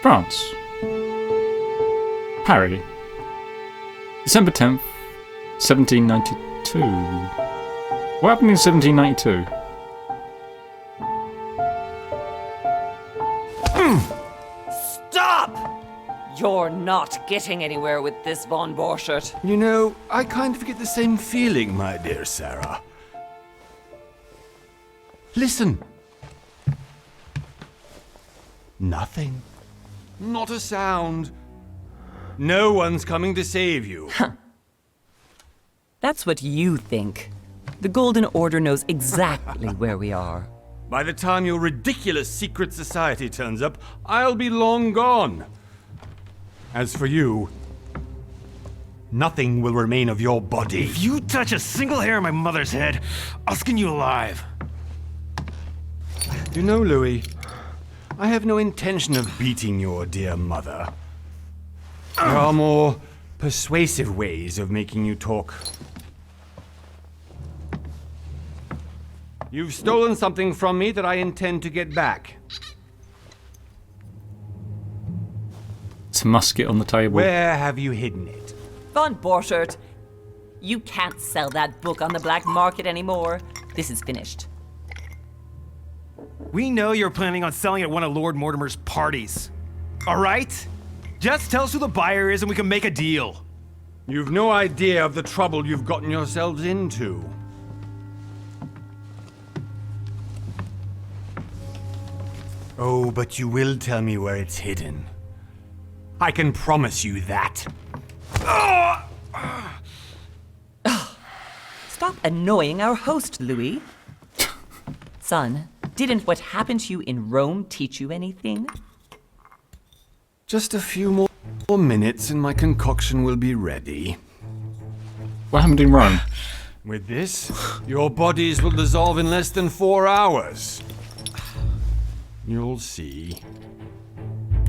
France. Harry. December 10th, 1792. What happened in 1792? Stop! You're not getting anywhere with this, Von Borchert. You know, I kind of get the same feeling, my dear Sarah. Listen. Nothing. Not a sound. No one's coming to save you. That's what you think. The Golden Order knows exactly where we are. By the time your ridiculous secret society turns up, I'll be long gone. As for you, nothing will remain of your body. If you touch a single hair on my mother's head, I'll skin you alive. You know, Louis, I have no intention of beating your dear mother. There are more persuasive ways of making you talk. You've stolen something from me that I intend to get back. It's a musket on the table. Where have you hidden it? Von Borchert, you can't sell that book on the black market anymore. This is finished. We know you're planning on selling at one of Lord Mortimer's parties. All right? Just tell us who the buyer is and we can make a deal. You've no idea of the trouble you've gotten yourselves into. Oh, but you will tell me where it's hidden. I can promise you that. Stop annoying our host, Louis. Son, didn't what happened to you in Rome teach you anything? Just a few more minutes and my concoction will be ready. What happened in Rome? With this, your bodies will dissolve in less than 4 hours. You'll see.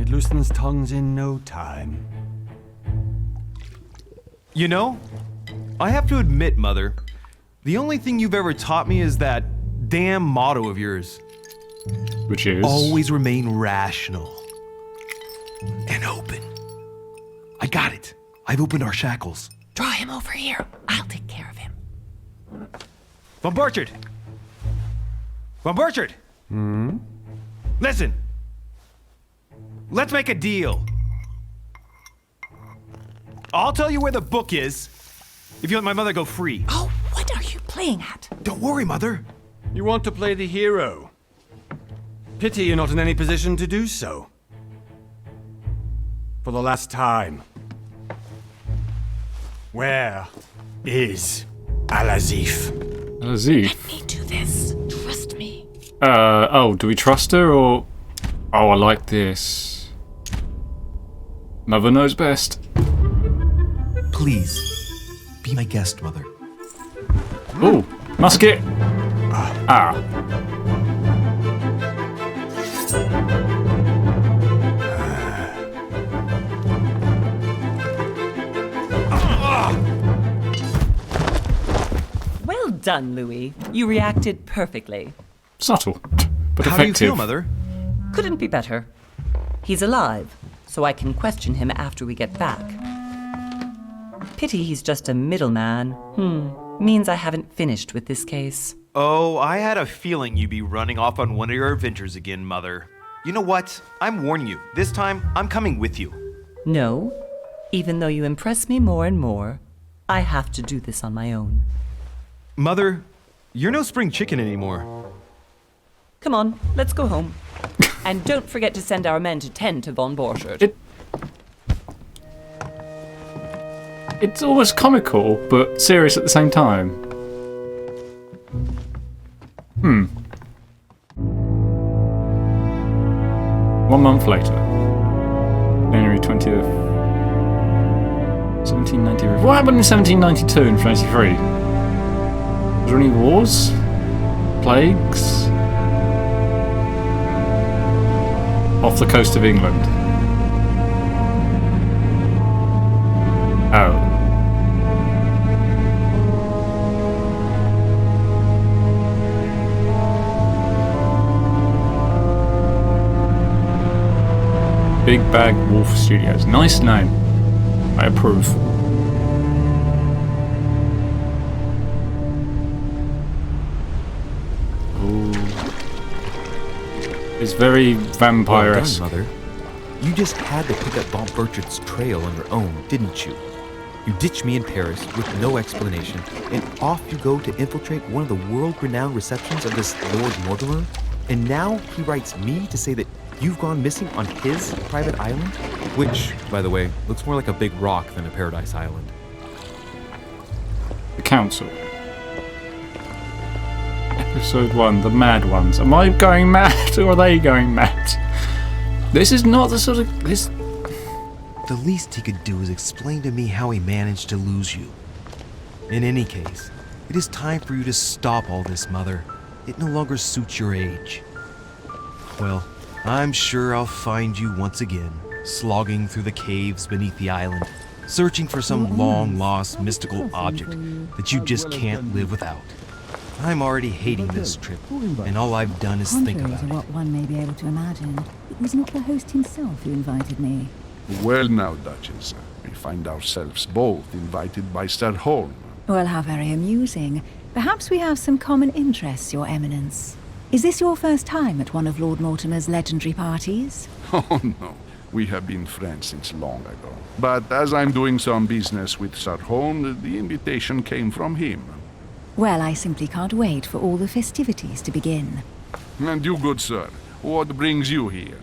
It loosens tongues in no time. You know, I have to admit, Mother, the only thing you've ever taught me is that damn motto of yours. Which is? Always remain rational. And open. I got it. I've opened our shackles. Draw him over here. I'll take care of him. Von Borchert! Von Borchert! Listen. Let's make a deal. I'll tell you where the book is if you let my mother go free. Oh, what are you playing at? Don't worry, Mother. You want to play the hero. Pity you're not in any position to do so. For the last time. Where is Al-Azif? Azif. Let me do this. Trust me. Oh, do we trust her or... Oh, I like this. Mother knows best. Please, be my guest, Mother. Ooh, musket. Ah. Well done, Louis. You reacted perfectly. Subtle, but How do you effective. feel, Mother? Couldn't be better. He's alive, so I can question him after we get back. Pity he's just a middleman. Means I haven't finished with this case. Oh, I had a feeling you'd be running off on one of your adventures again, Mother. You know what? I'm warning you. This time, I'm coming with you. No, even though you impress me more and more, I have to do this on my own. Mother, you're no spring chicken anymore. Come on, let's go home. And don't forget to send our men to tend to Von Borchert. It's almost comical, but serious at the same time. 1 month later. January 20th. 1793. What happened in 1792 and 23? Was there any wars? Plagues? Off the coast of England. Oh. Big Bag Wolf Studios. Nice name. I approve. Ooh. It's very vampire-esque. Well done, Mother. You just had to pick up Von Burchard's trail on your own, didn't you? You ditched me in Paris with no explanation, and off you go to infiltrate one of the world-renowned receptions of this Lord Mortimer? And now he writes me to say that you've gone missing on his private island? Which, by the way, looks more like a big rock than a paradise island. The Council. Episode 1, The Mad Ones. Am I going mad or are they going mad? This is not the sort of... this. The least he could do is explain to me how he managed to lose you. In any case, it is time for you to stop all this, Mother. It no longer suits your age. Well, I'm sure I'll find you once again, slogging through the caves beneath the island, searching for some long-lost mystical object that you just can't live without. I'm already hating this trip, and all I've done is think Contrary about to it. what one may be able to imagine, it was not the host himself who invited me. Well now, Duchess, we find ourselves both invited by Sir Holm. Well, how very amusing. Perhaps we have some common interests, Your Eminence. Is this your first time at one of Lord Mortimer's legendary parties? Oh no, we have been friends since long ago. But as I'm doing some business with Sir Holm, the invitation came from him. Well, I simply can't wait for all the festivities to begin. And you, good sir, what brings you here?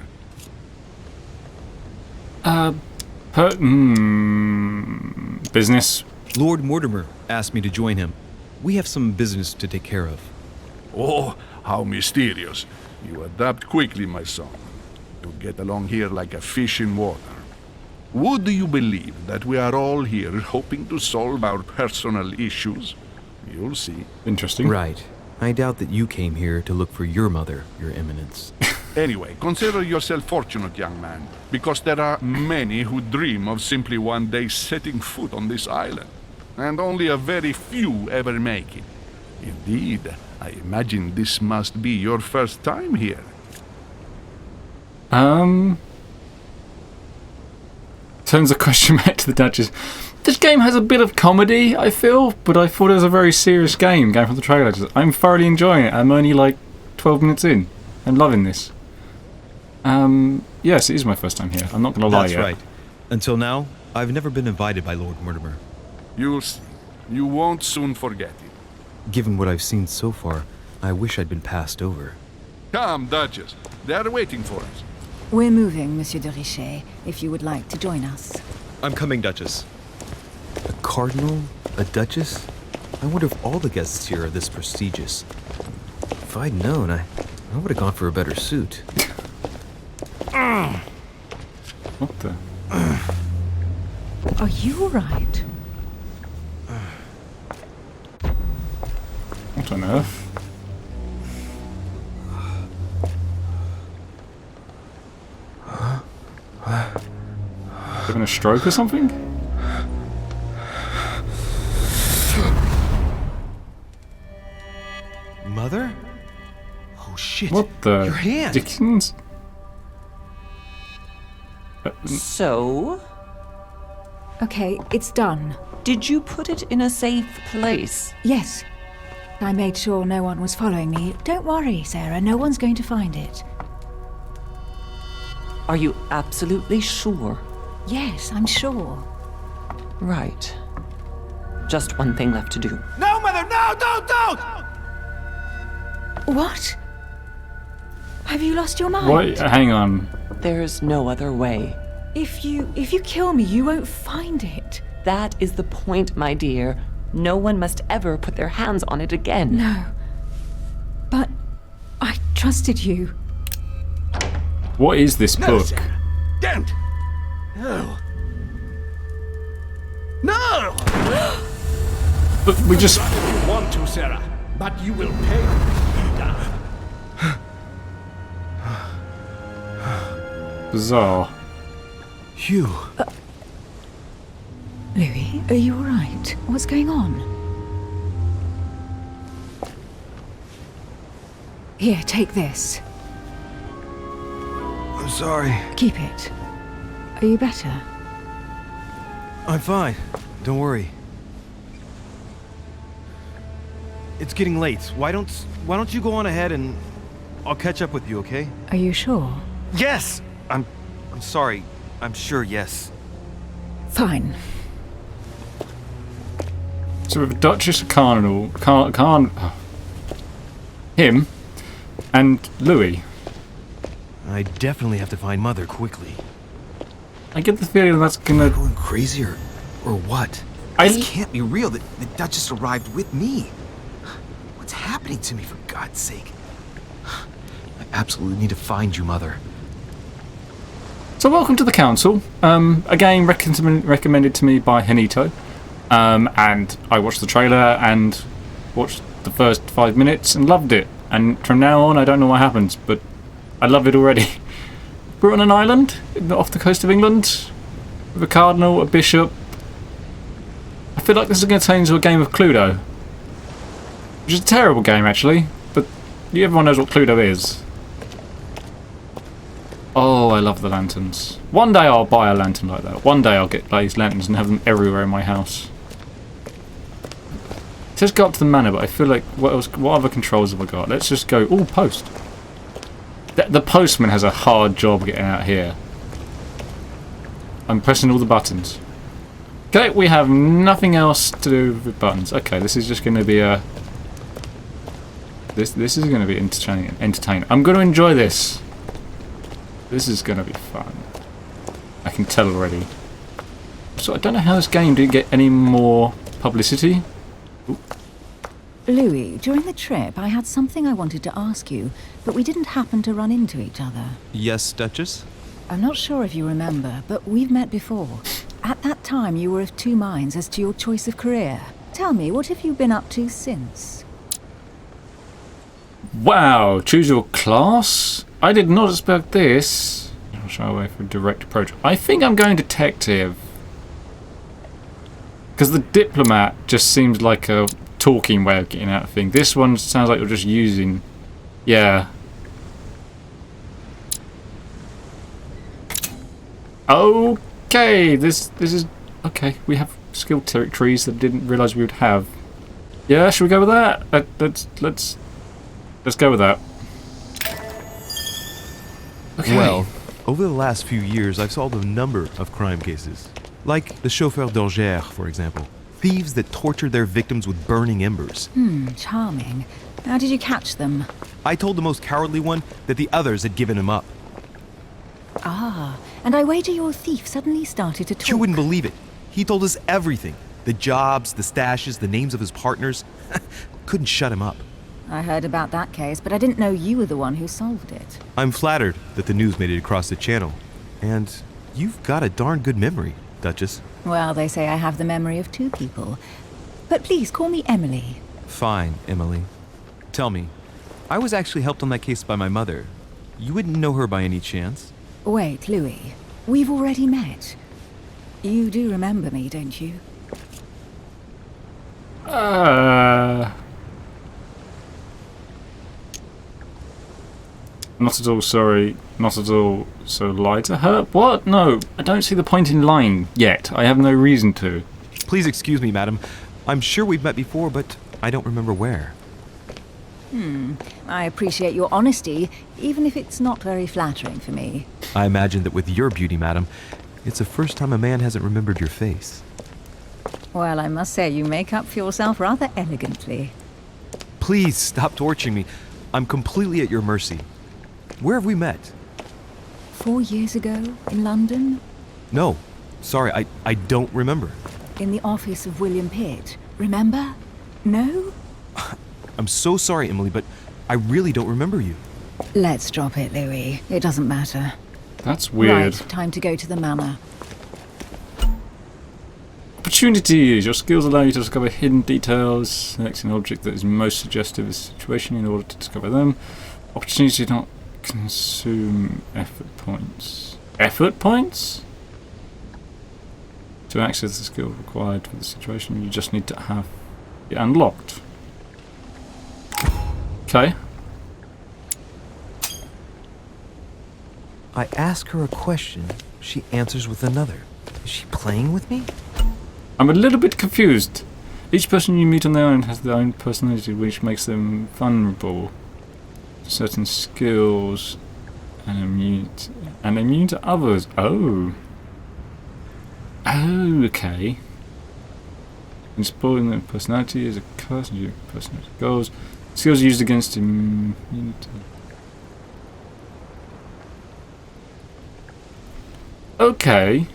Business. Lord Mortimer asked me to join him. We have some business to take care of. Oh, how mysterious. You adapt quickly, my son. You get along here like a fish in water. Would you believe that we are all here hoping to solve our personal issues? You'll see. Interesting. Right. I doubt that you came here to look for your mother, Your Eminence. Anyway, consider yourself fortunate, young man, because there are many who dream of simply one day setting foot on this island, and only a very few ever make it. Indeed, I imagine this must be your first time here. Turns the question back to the Duchess. This game has a bit of comedy, I feel, but I thought it was a very serious game going from the trailer. I'm thoroughly enjoying it. I'm only like 12 minutes in. I'm loving this. Yes, it is my first time here. I'm not going to lie That's yet. right. Until now, I've never been invited by Lord Mortimer. You'll see. You won't soon forget it. Given what I've seen so far, I wish I'd been passed over. Come, Duchess. They are waiting for us. We're moving, Monsieur de Richet, if you would like to join us. I'm coming, Duchess. A cardinal? A duchess? I wonder if all the guests here are this prestigious. If I'd known, I would have gone for a better suit. What the? Are you all right? What on earth? Having a stroke or something? Mother? Oh shit. What the Your hand! Dickens? So, Okay, it's done. did you put it in a safe place? Yes. I made sure no one was following me. Don't worry, Sarah, no one's going to find it. Are you absolutely sure? Yes, I'm sure. Right. Just one thing left to do. No, Mother, no, don't! What? Have you lost your mind? Wait, hang on. There's no other way. If you kill me, you won't find it. That is the point, my dear. No one must ever put their hands on it again. No. But I trusted you. What is this No, book? Sarah. Don't! No. No! But we just... Run if you want to, Sarah, but you will pay. Bizarre. Hugh. Louis, are you all right? What's going on? Here, take this. I'm sorry. Keep it. Are you better? I'm fine. Don't worry. It's getting late. Why don't you go on ahead and I'll catch up with you, okay? Are you sure? Yes! I'm sorry. I'm sure, yes. Fine. So we have a Duchess, a Cardinal, him, and Louis. I definitely have to find Mother quickly. I get the feeling that's gonna... Going crazy or what? This can't be real. The Duchess arrived with me. What's happening to me, for God's sake? I absolutely need to find you, Mother. So welcome to the council. Again, recommended to me by Henitto. And I watched the trailer and watched the first 5 minutes and loved it. And from now on, I don't know what happens, but I love it already. We're on an island off the coast of England with a cardinal, a bishop. I feel like this is going to turn into a game of Cluedo, which is a terrible game actually, but everyone knows what Cluedo is. Oh, I love the lanterns. One day I'll buy a lantern like that. One day I'll get these lanterns and have them everywhere in my house. It says go up to the manor, but I feel like what other controls have I got? Let's just go. Oh, post. The postman has a hard job getting out here. I'm pressing all the buttons. Okay, we have nothing else to do with buttons. Okay, this is just going to be a... This is going to be entertaining. I'm going to enjoy this. This is going to be fun. I can tell already. So I don't know how this game didn't get any more publicity. Ooh. Louis, during the trip, I had something I wanted to ask you, but we didn't happen to run into each other. Yes, Duchess? I'm not sure if you remember, but we've met before. At that time, you were of two minds as to your choice of career. Tell me, what have you been up to since? Wow, choose your class? I did not expect this. I'll shy away from direct approach. I think I'm going detective. Because the diplomat just seems like a talking way of getting out of things. This one sounds like you're just using... Yeah. Okay, this is... Okay, we have skill territories that I didn't realise we would have. Yeah, should we go with that? Let's go with that. Okay. Well, over the last few years, I've solved a number of crime cases. Like the chauffeur d'Angers, for example. Thieves that tortured their victims with burning embers. Charming. How did you catch them? I told the most cowardly one that the others had given him up. Ah, and I wager your thief suddenly started to talk. You wouldn't believe it. He told us everything. The jobs, the stashes, the names of his partners. Couldn't shut him up. I heard about that case, but I didn't know you were the one who solved it. I'm flattered that the news made it across the channel. And you've got a darn good memory, Duchess. Well, they say I have the memory of two people. But please, call me Emily. Fine, Emily. Tell me, I was actually helped on that case by my mother. You wouldn't know her by any chance? Wait, Louis. We've already met. You do remember me, don't you? Not at all sorry. Not at all so lie to her. What? No, I don't see the point in lying yet. I have no reason to. Please excuse me, madam. I'm sure we've met before, but I don't remember where. I appreciate your honesty, even if it's not very flattering for me. I imagine that with your beauty, madam, it's the first time a man hasn't remembered your face. Well, I must say, you make up for yourself rather elegantly. Please stop torturing me. I'm completely at your mercy. Where have we met? 4 years ago, in London? No. Sorry, I don't remember. In the office of William Pitt. Remember? No? I'm so sorry, Emily, but I really don't remember you. Let's drop it, Louis. It doesn't matter. That's weird. Right, time to go to the manor. Opportunities. Your skills allow you to discover hidden details. Select an object that is most suggestive of the situation in order to discover them. Opportunity to not consume effort points. Effort points? To access the skill required for the situation, you just need to have it unlocked. Okay. I ask her a question. she answers with another. Is she playing with me? I'm a little bit confused. Each person you meet on their own has their own personality, which makes them vulnerable to certain skills and immune to others. Oh. Oh, okay. In spoiling their personality is a curse and your personality goals. Skills used against immunity. Okay.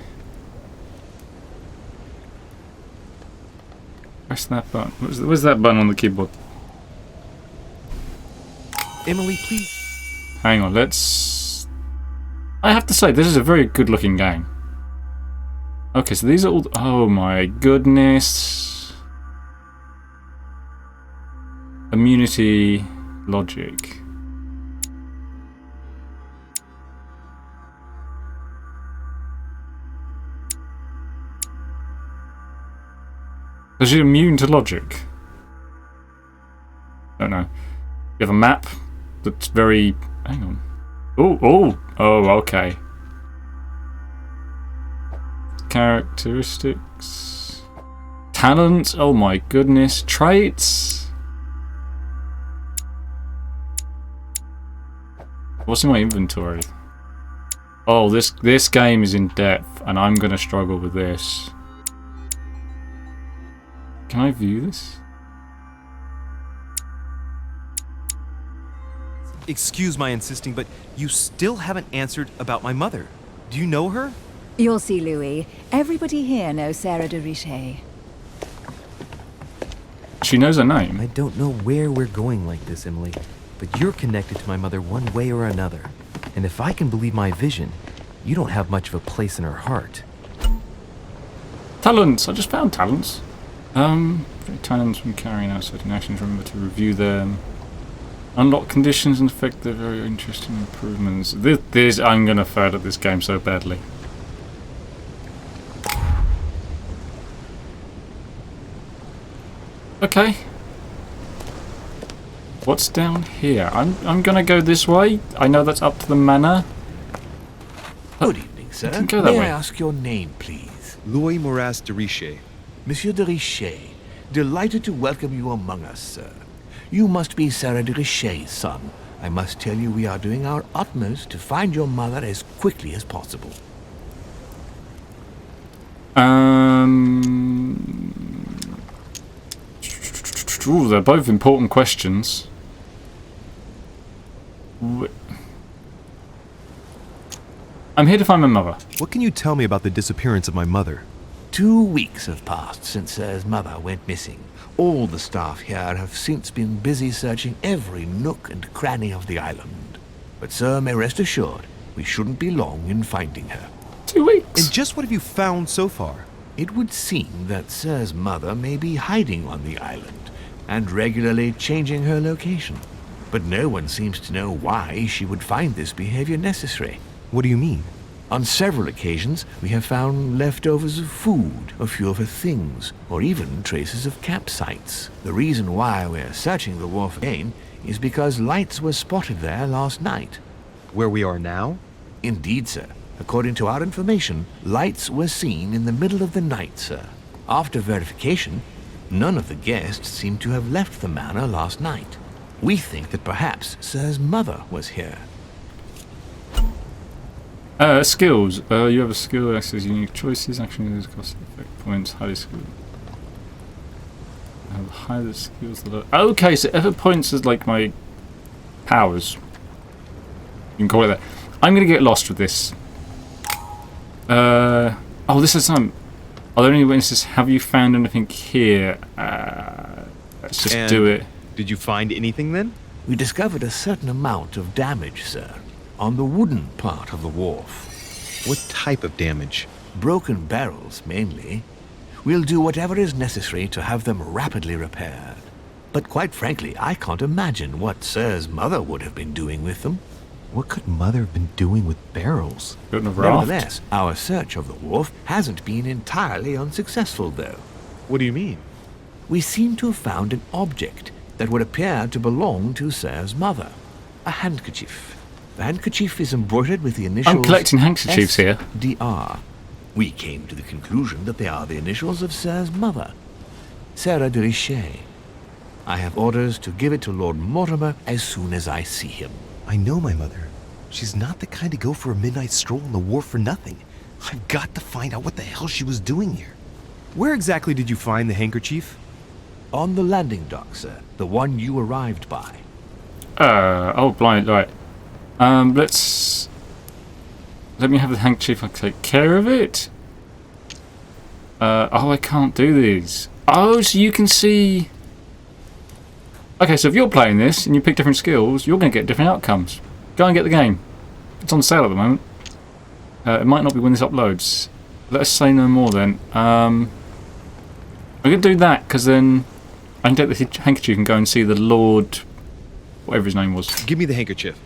Press that button. Where's that button on the keyboard? Emily, please. Hang on, let's... I have to say, this is a very good looking game. Okay, so these are all... Oh my goodness. Immunity logic. Is you immune to logic? Don't know. You have a map that's very... Hang on. Oh, okay. Characteristics. Talents. Oh my goodness. Traits. What's in my inventory? Oh, this game is in depth, and I'm gonna struggle with this. Can I view this? Excuse my insisting, but you still haven't answered about my mother. Do you know her? You'll see, Louis. Everybody here knows Sarah de Richet. She knows her name. I don't know where we're going like this, Emily, but you're connected to my mother one way or another. And if I can believe my vision, you don't have much of a place in her heart. Talents. I just found talents. Talents from carrying out certain actions. Remember to review them. Unlock conditions and affect their very interesting improvements. This I'm gonna fail at this game so badly. Okay. What's down here? I'm gonna go this way. I know that's up to the manor. Good evening, sir. Can go that May way. I ask your name, please? Louis de Richet. Monsieur de Richet. Delighted to welcome you among us, sir. You must be Sarah de Richet's son. I must tell you we are doing our utmost to find your mother as quickly as possible. Ooh, they're both important questions. I'm here to find my mother. What can you tell me about the disappearance of my mother? 2 weeks have passed since Sir's mother went missing. All the staff here have since been busy searching every nook and cranny of the island. But Sir may rest assured, we shouldn't be long in finding her. 2 weeks. And just what have you found so far? It would seem that Sir's mother may be hiding on the island and regularly changing her location. But no one seems to know why she would find this behavior necessary. What do you mean? On several occasions, we have found leftovers of food, a few of her things, or even traces of campsites. The reason why we're searching the wharf again is because lights were spotted there last night. Where we are now? Indeed, sir. According to our information, lights were seen in the middle of the night, sir. After verification, none of the guests seem to have left the manor last night. We think that perhaps Sir's mother was here. Skills. You have a skill that accesses unique choices, action cost effect points, highly skilled. Have higher skills that are... Okay, so effort points is like my powers. You can call it that. I'm gonna get lost with this. Oh, this is some... Are there any witnesses? Have you found anything here? Let's just do it. Did you find anything then? We discovered a certain amount of damage, sir, on the wooden part of the wharf. What type of damage? Broken barrels, mainly. We'll do whatever is necessary to have them rapidly repaired. But quite frankly, I can't imagine what Sir's mother would have been doing with them. What could Mother have been doing with barrels? Building a raft. Nevertheless, our search of the wharf hasn't been entirely unsuccessful, though. What do you mean? We seem to have found an object that would appear to belong to Sir's mother. A handkerchief. The handkerchief is embroidered with the initials... I'm collecting handkerchiefs here. DR. We came to the conclusion that they are the initials of Sir's mother, Sarah de Richet. I have orders to give it to Lord Mortimer as soon as I see him. I know my mother. She's not the kind to go for a midnight stroll on the wharf for nothing. I've got to find out what the hell she was doing here. Where exactly did you find the handkerchief? On the landing dock, sir. The one you arrived by. Oh, blind, right. Let me have the handkerchief, I'll take care of it. Oh, I can't do these. Oh, so you can see... Okay, so if you're playing this and you pick different skills, you're going to get different outcomes. Go and get the game. It's on sale at the moment. It might not be when this uploads. Let us say no more then. I'm going to do that, because then I can take the handkerchief and go and see the Lord... whatever his name was. Give me the handkerchief.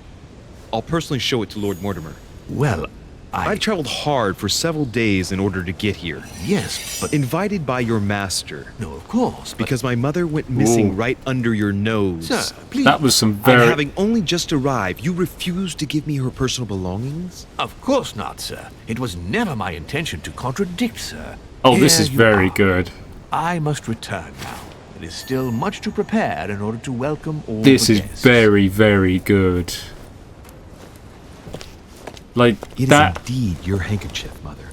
I'll personally show it to Lord Mortimer. Well, I've traveled hard for several days in order to get here. Yes, but... Invited by your master. No, of course, but... Because my mother went missing Ooh. right under your nose. Sir, please... That was some And very... having only just arrived, you refused to give me her personal belongings? Of course not, sir. It was never my intention to contradict, sir. Oh, this Here is you very are. good. I must return now. It is still much to prepare in order to welcome all This the is guests. very, very good. Like, It that... is indeed your handkerchief, Mother.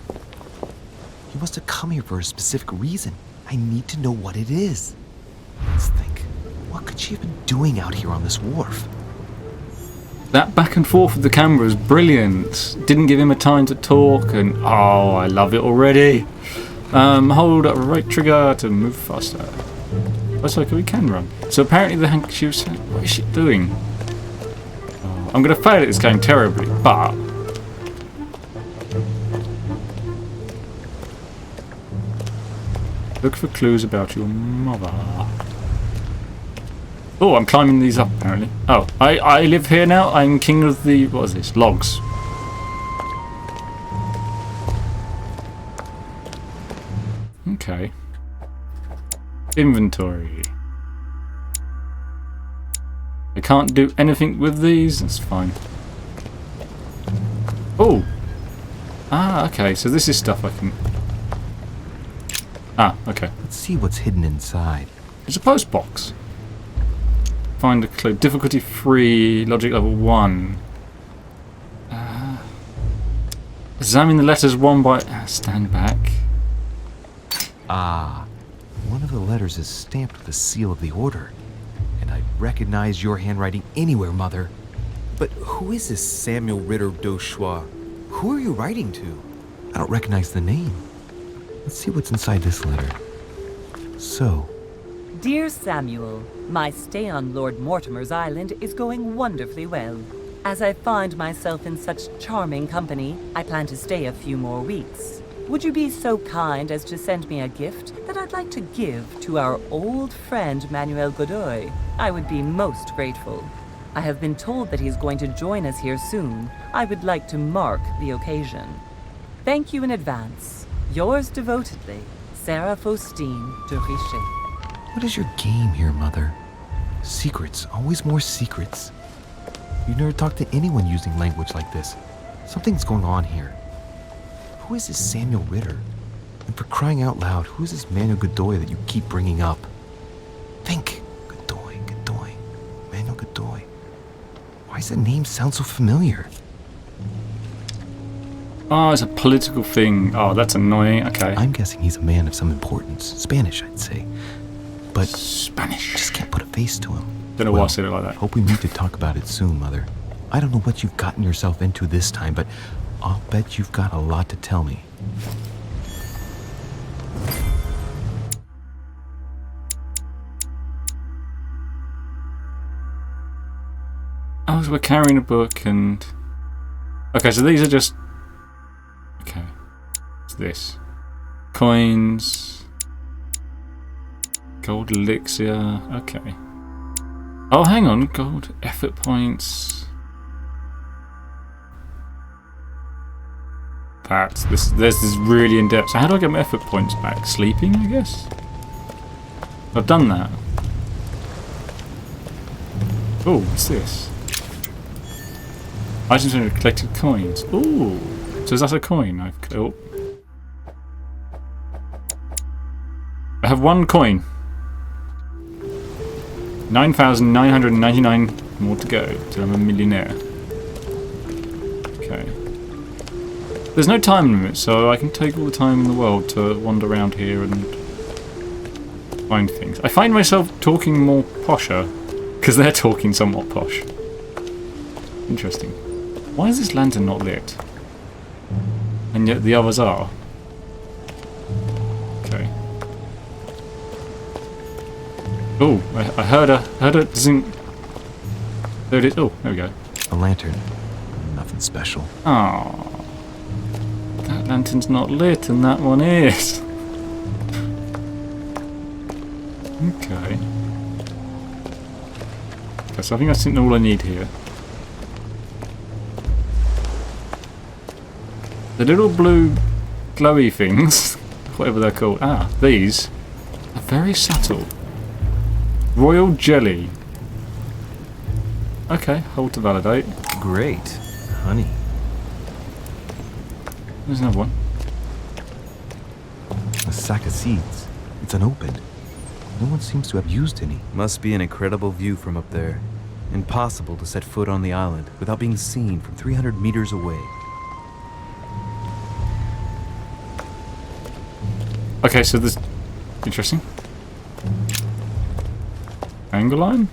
You must have come here for a specific reason. I need to know what it is. Let's think. What could she have been doing out here on this wharf? That back and forth with the camera is brilliant. Didn't give him a time to talk, and oh, I love it already. Hold up right trigger to move faster. That's okay, we can run. So apparently the handkerchief's... What is she doing? Oh, I'm going to fail at this game terribly, but... Look for clues about your mother. Oh, I'm climbing these up apparently. Oh, I live here now. I'm king of the... What is this? Logs. Okay. Inventory. I can't do anything with these. That's fine. Oh. Ah, okay. So this is stuff I can... Ah, okay. Let's see what's hidden inside. It's a post box. Find a clue. Difficulty 3, logic level 1. Examine the letters one by... stand back. Ah, one of the letters is stamped with the seal of the order. And I recognize your handwriting anywhere, Mother. But who is this Samuel Ritter d'Auchois? Who are you writing to? I don't recognize the name. Let's see what's inside this letter. So, Dear Samuel, my stay on Lord Mortimer's island is going wonderfully well. As I find myself in such charming company, I plan to stay a few more weeks. Would you be so kind as to send me a gift that I'd like to give to our old friend Manuel Godoy? I would be most grateful. I have been told that he is going to join us here soon. I would like to mark the occasion. Thank you in advance. Yours devotedly, Sarah Faustine de Richet. what is your game here, Mother? Secrets, always more secrets. You never talked to anyone using language like this. Something's going on here. Who is this Samuel Ritter? And for crying out loud, who is this Manuel Godoy that you keep bringing up? Think. Godoy, Godoy, Manuel Godoy. Why does that name sound so familiar? Oh, it's a political thing. Oh, that's annoying. Okay. I'm guessing he's a man of some importance. Spanish, I'd say. But Spanish. just can't put a face to him. Don't know why I said it like that. Hope we meet to talk about it soon, Mother. I don't know what you've gotten yourself into this time, but I'll bet you've got a lot to tell me. Oh, so we're carrying a book and... Okay, so these are just... Okay. What's this? Coins. Gold elixir. Okay. Oh, hang on. Gold effort points. This is really in depth. So how do I get my effort points back? Sleeping, I guess? I've done that. Oh, what's this? Items and collected coins. Ooh. So is that a coin I've killed? I have 1 coin. 9,999 more to go till I'm a millionaire. Okay. There's no time limit, so I can take all the time in the world to wander around here and find things. I find myself talking more posher because they're talking somewhat posh. Interesting. Why is this lantern not lit? And yet the others are. Okay. Oh, I heard a zing. There it is. Oh, there we go. A lantern. Nothing special. Oh, that lantern's not lit, and that one is. Okay. Okay, so I think I've seen all I need here. The little blue glowy things, whatever they're called. Ah, these are very subtle. Royal jelly. Okay, hold to validate. Great. Honey. There's another one. A sack of seeds. It's unopened. No one seems to have used any. Must be an incredible view from up there. Impossible to set foot on the island without being seen from 300 meters away. Okay, so this... Interesting. Angle line?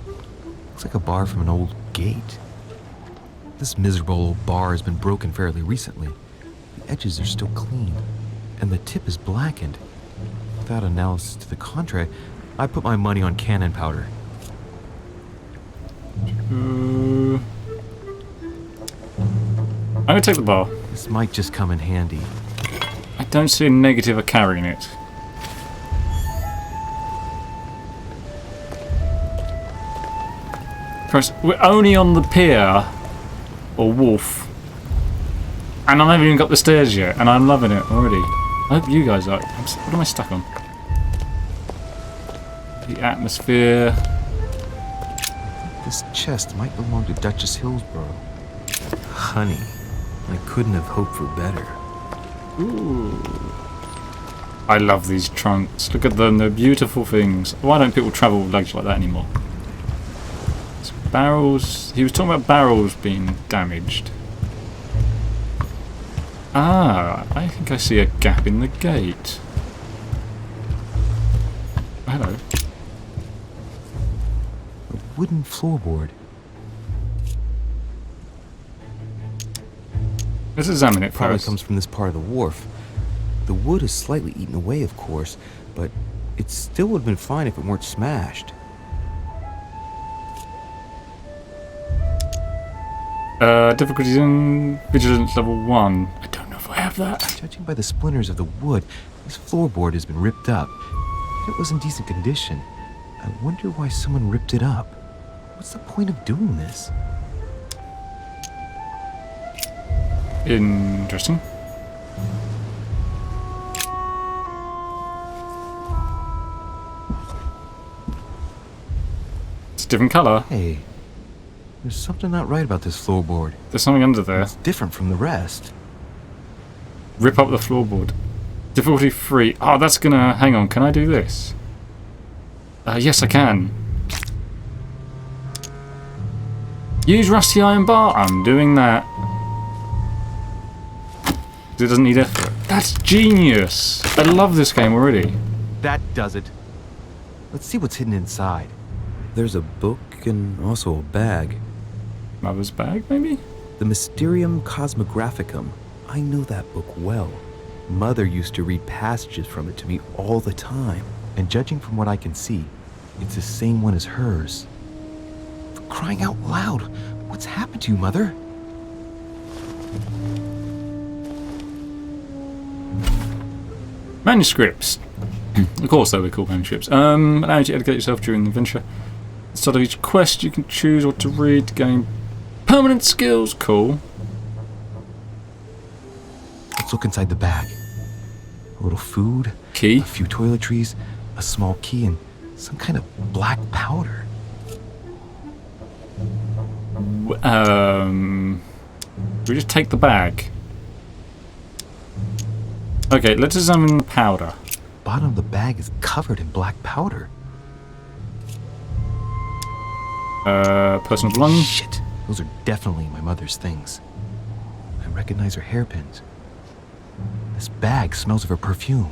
Looks like a bar from an old gate. This miserable old bar has been broken fairly recently. The edges are still clean, and the tip is blackened. Without analysis to the contrary, I put my money on cannon powder. I'm gonna take the bar. This might just come in handy. I don't see a negative of carrying it. First, we're only on the pier, or wharf, and I haven't even got the stairs yet, and I'm loving it already. I hope you guys are. What am I stuck on? The atmosphere. This chest might belong to Duchess Hillsborough. Honey, I couldn't have hoped for better. Ooh. I love these trunks. Look at them, they're beautiful things. Why don't people travel with luggage like that anymore? It's barrels. He was talking about barrels being damaged. Ah, I think I see a gap in the gate. Hello. A wooden floorboard. Let's examine it Probably first. comes from this part of the wharf. The wood is slightly eaten away, of course, but it still would have been fine if it weren't smashed. Difficulties in vigilance level 1. I don't know if I have that. Judging by the splinters of the wood, this floorboard has been ripped up. It was in decent condition. I wonder why someone ripped it up. What's the point of doing this? Interesting. It's a different colour. Hey, there's something not right about this floorboard. There's something under there. It's different from the rest. Rip up the floorboard. Difficulty 3. Oh, that's gonna... Hang on, can I do this? Yes, I can. Use rusty iron bar. I'm doing that. It doesn't need effort. That's genius! I love this game already. That does it. Let's see what's hidden inside. There's a book and also a bag. Mother's bag, maybe? The Mysterium Cosmographicum. I know that book well. Mother used to read passages from it to me all the time. And judging from what I can see, it's the same one as hers. For crying out loud, what's happened to you, Mother? Manuscripts. Of course they were called manuscripts. Allow you to educate yourself during the adventure. At the start of each quest you can choose what to read to gain permanent skills. Cool. Let's look inside the bag. A little food, Key. a few toiletries, a small key, and some kind of black powder. We just take the bag. Okay, let's examine the powder. Bottom of the bag is covered in black powder. Personal belongings. Shit, those are definitely my mother's things. I recognize her hairpins. This bag smells of her perfume.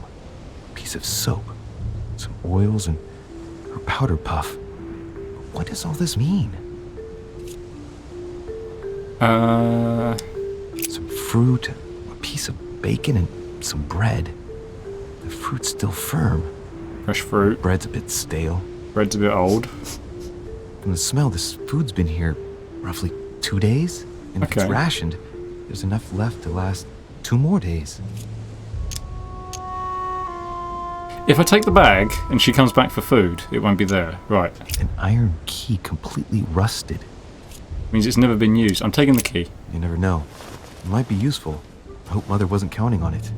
A piece of soap, some oils, and her powder puff. What does all this mean? Some fruit, a piece of bacon, and some bread. The fruit's still firm. Fresh fruit. Bread's a bit stale. Bread's a bit old. From the smell, this food's been here roughly 2 days. And if it's Okay. rationed, there's enough left to last 2 more days. If I take the bag and she comes back for food, it won't be there. Right. An iron key completely rusted. Means it's never been used. I'm taking the key. You never know. It might be useful. I hope Mother wasn't counting on it.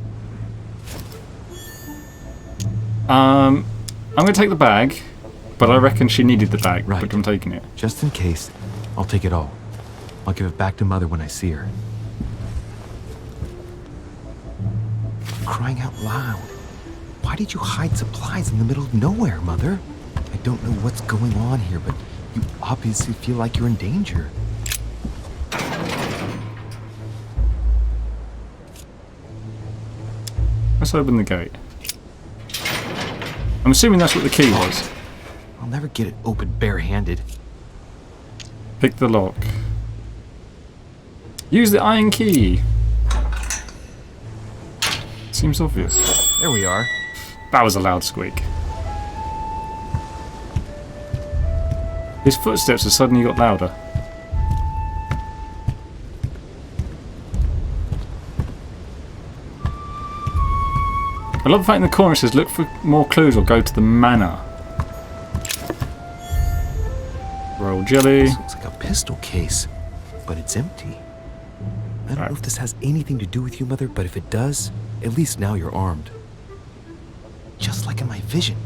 I'm going to take the bag, but I reckon she needed the bag, Right. but I'm taking it. Just in case, I'll take it all. I'll give it back to Mother when I see her. Crying out loud. Why did you hide supplies in the middle of nowhere, Mother? I don't know what's going on here, but you obviously feel like you're in danger. Let's open the gate. I'm assuming that's what the key was. I'll never get it open barehanded. Pick the lock. Use the iron key. Seems obvious. There we are. That was a loud squeak. His footsteps have suddenly got louder. I love the fact in the corner it says look for more clues or go to the manor. Royal jelly. This looks like a pistol case, but it's empty. I don't know if this has anything to do with you, Mother, but if it does, at least now you're armed. Just like in my vision.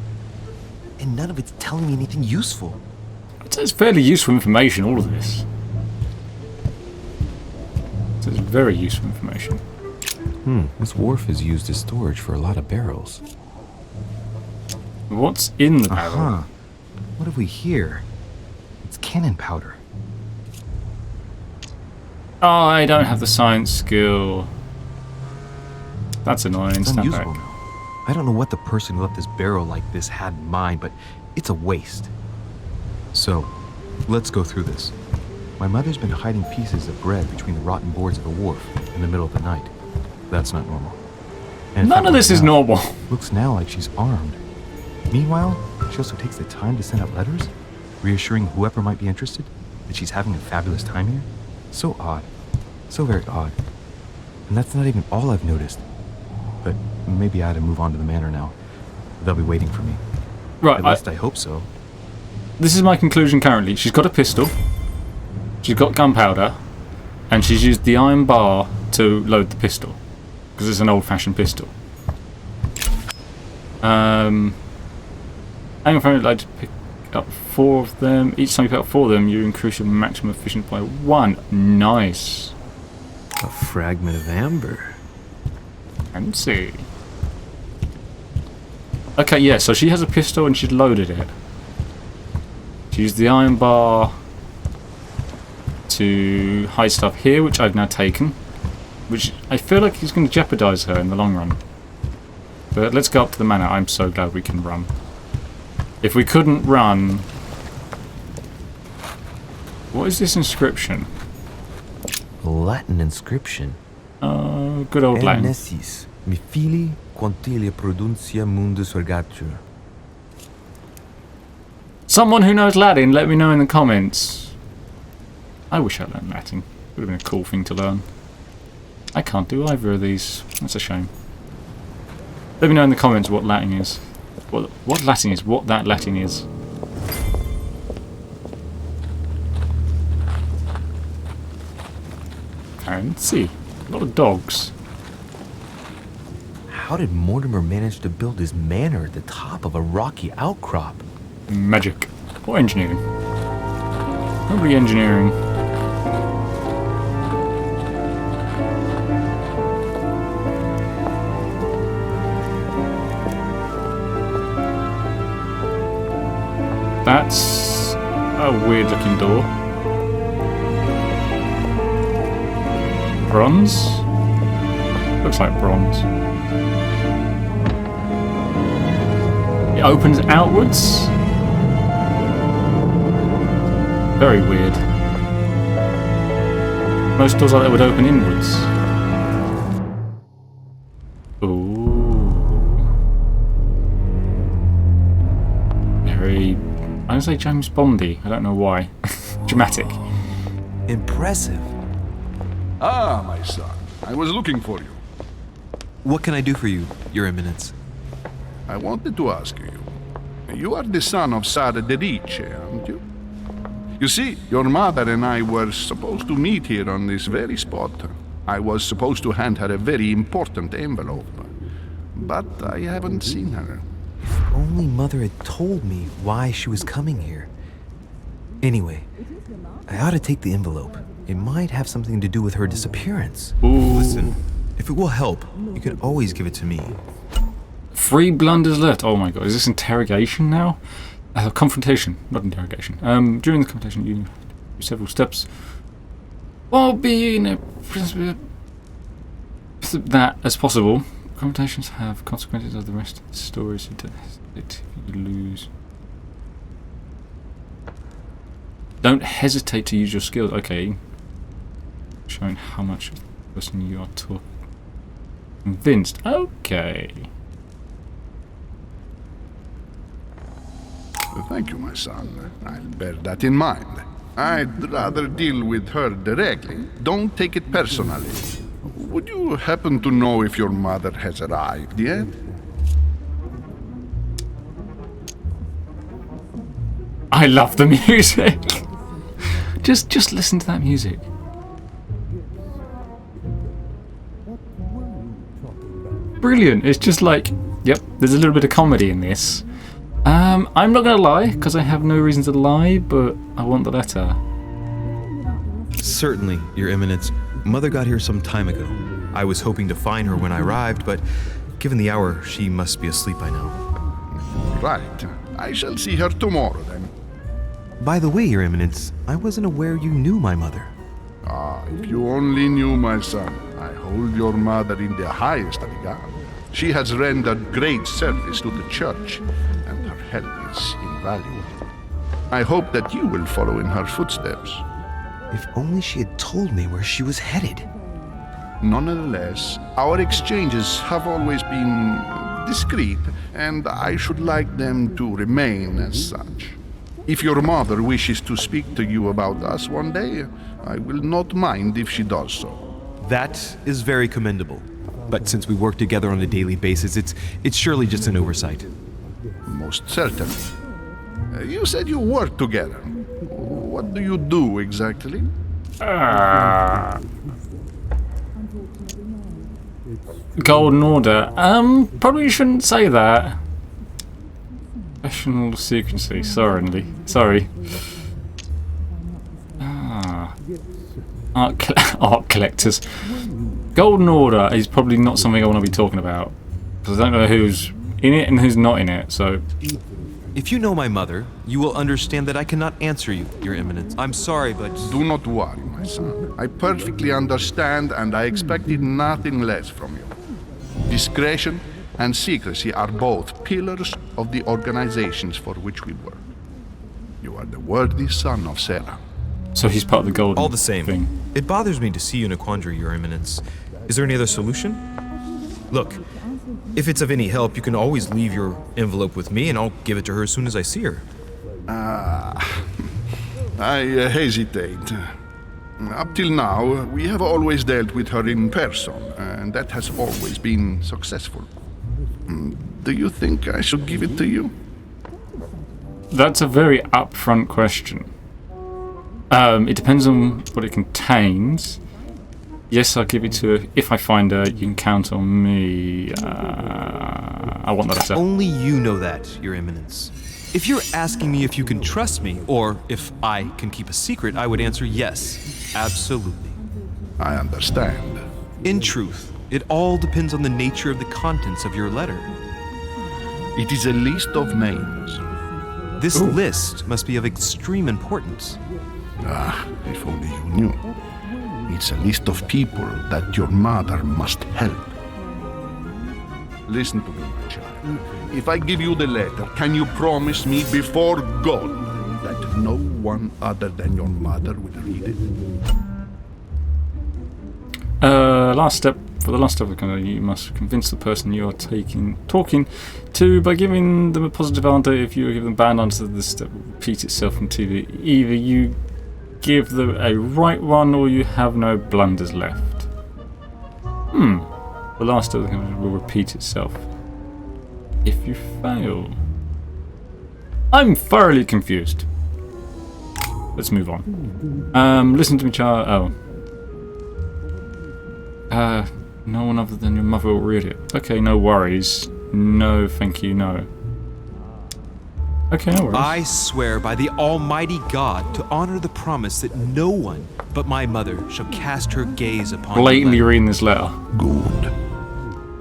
And none of it's telling me anything useful. I'd say it's fairly useful information, all of this. So it's very useful information. This wharf is used as storage for a lot of barrels. What's in the barrel? Huh. What have we here? It's cannon powder. Oh, I don't have the science skill. That's annoying. It's Snap unusable back. now. I don't know what the person who left this barrel like this had in mind, but it's a waste. So, let's go through this. My mother's been hiding pieces of bread between the rotten boards of the wharf in the middle of the night. That's not normal. And None of this is normal. Looks now like she's armed. Meanwhile, she also takes the time to send out letters, reassuring whoever might be interested that she's having a fabulous time here. So odd. So very odd. And that's not even all I've noticed. But maybe I ought to move on to the manor now. They'll be waiting for me. Right, At least I hope so. this is my conclusion currently. She's got a pistol, she's got gunpowder, and she's used the iron bar to load the pistol. Because it's an old-fashioned pistol. I'm afraid I'd like to pick up 4 of them. Each time you pick up 4 of them, you increase your maximum efficiency by 1. Nice. A fragment of amber. And see. Okay, yeah, so she has a pistol and she's loaded it. She used the iron bar to hide stuff here, which I've now taken. Which I feel like is going to jeopardize her in the long run. But let's go up to the manor. I'm so glad we can run. If we couldn't run... What is this inscription? Latin inscription. Good old Latin. Nessis, mi fili quantilia produncia mundus ergatur. Someone who knows Latin, let me know in the comments. I wish I learned Latin. Would have been a cool thing to learn. I can't do either of these. That's a shame. Let me know in the comments what Latin is. What Latin is. What that Latin is. And see. A lot of dogs. How did Mortimer manage to build his manor at the top of a rocky outcrop? Magic. Or engineering. Probably engineering. a weird looking door. Bronze? Looks like bronze. It opens outwards. Very weird. Most doors like that would open inwards. Ooh. Very... I would say James Bondy. I don't know why. Dramatic. Impressive. Ah, my son. I was looking for you. What can I do for you, Your Eminence? I wanted to ask you. You are the son of Lord de Richet, aren't you? You see, your mother and I were supposed to meet here on this very spot. I was supposed to hand her a very important envelope. But I haven't seen her. If only Mother had told me why she was coming here. Anyway, I ought to take the envelope. It might have something to do with her disappearance. Ooh. Listen, if it will help, you can always give it to me. 3 blunders left. Oh my god, is this interrogation now? Confrontation, not interrogation. During the confrontation, you do several steps while being that as possible. Confrontations have consequences of the rest of the story, so don't hesitate if you lose. Don't hesitate to use your skills. Okay. Showing how much of the person you are talking. Convinced. Okay. Thank you, my son. I'll bear that in mind. I'd rather deal with her directly. Don't take it personally. Would you happen to know if your mother has arrived yet? I love the music. Just listen to that music. Brilliant. It's just like, yep, there's a little bit of comedy in this. I'm not going to lie, because I have no reason to lie, but I want the letter. Certainly, Your Eminence. Mother got here some time ago. I was hoping to find her when I arrived, but given the hour, she must be asleep by now. Right. I shall see her tomorrow, then. By the way, Your Eminence, I wasn't aware you knew my mother. Ah, if you only knew, my son. I hold your mother in the highest regard. She has rendered great service to the church, and her help is invaluable. I hope that you will follow in her footsteps. If only she had told me where she was headed. Nonetheless, our exchanges have always been discreet, and I should like them to remain as such. If your mother wishes to speak to you about us one day, I will not mind if she does so. That is very commendable. But since we work together on a daily basis, it's surely just an oversight. Most certainly. You said you work together. What do you do exactly? Golden Order. Probably shouldn't say that. Professional secrecy. Sorry. Art collectors. Golden Order is probably not something I want to be talking about, because I don't know who's in it and who's not in it, so... If you know my mother, you will understand that I cannot answer you, Your Eminence. I'm sorry, but... Do not worry, my son. I perfectly understand, and I expected nothing less from you. Discretion and secrecy are both pillars of the organizations for which we work. You are the worthy son of Sarah. So he's part of the Golden All the same, thing. It bothers me to see you in a quandary, Your Eminence. Is there any other solution? Look, if it's of any help, you can always leave your envelope with me, and I'll give it to her as soon as I see her. I hesitate. Up till now, we have always dealt with her in person, and that has always been successful. Do you think I should give it to you? That's a very upfront question. It depends on what it contains. Yes, I'll give it to her. If I find her, you can count on me. I want that letter. Only you know that, Your Eminence. If you're asking me if you can trust me, or if I can keep a secret, I would answer yes, absolutely. I understand. In truth, it all depends on the nature of the contents of your letter. It is a list of names. This list must be of extreme importance. Ah, if only you knew. It's a list of people that your mother must help. Listen to me, my child. If I give you the letter, can you promise me before God that no one other than your mother will read it? Last step. For the last step, you must convince the person you are talking to by giving them a positive answer. If you give them a bad answer, this step will repeat itself on TV. Either you give them a right one or you have no blunders left. The last step will repeat itself. If you fail... I'm thoroughly confused. Let's move on. Listen to me, child. No one other than your mother will read it. Okay, no worries. No, thank you, no. Okay, no worries. I swear by the Almighty God to honor the promise that no one but my mother shall cast her gaze upon the Blatantly letter. reading this letter. Good.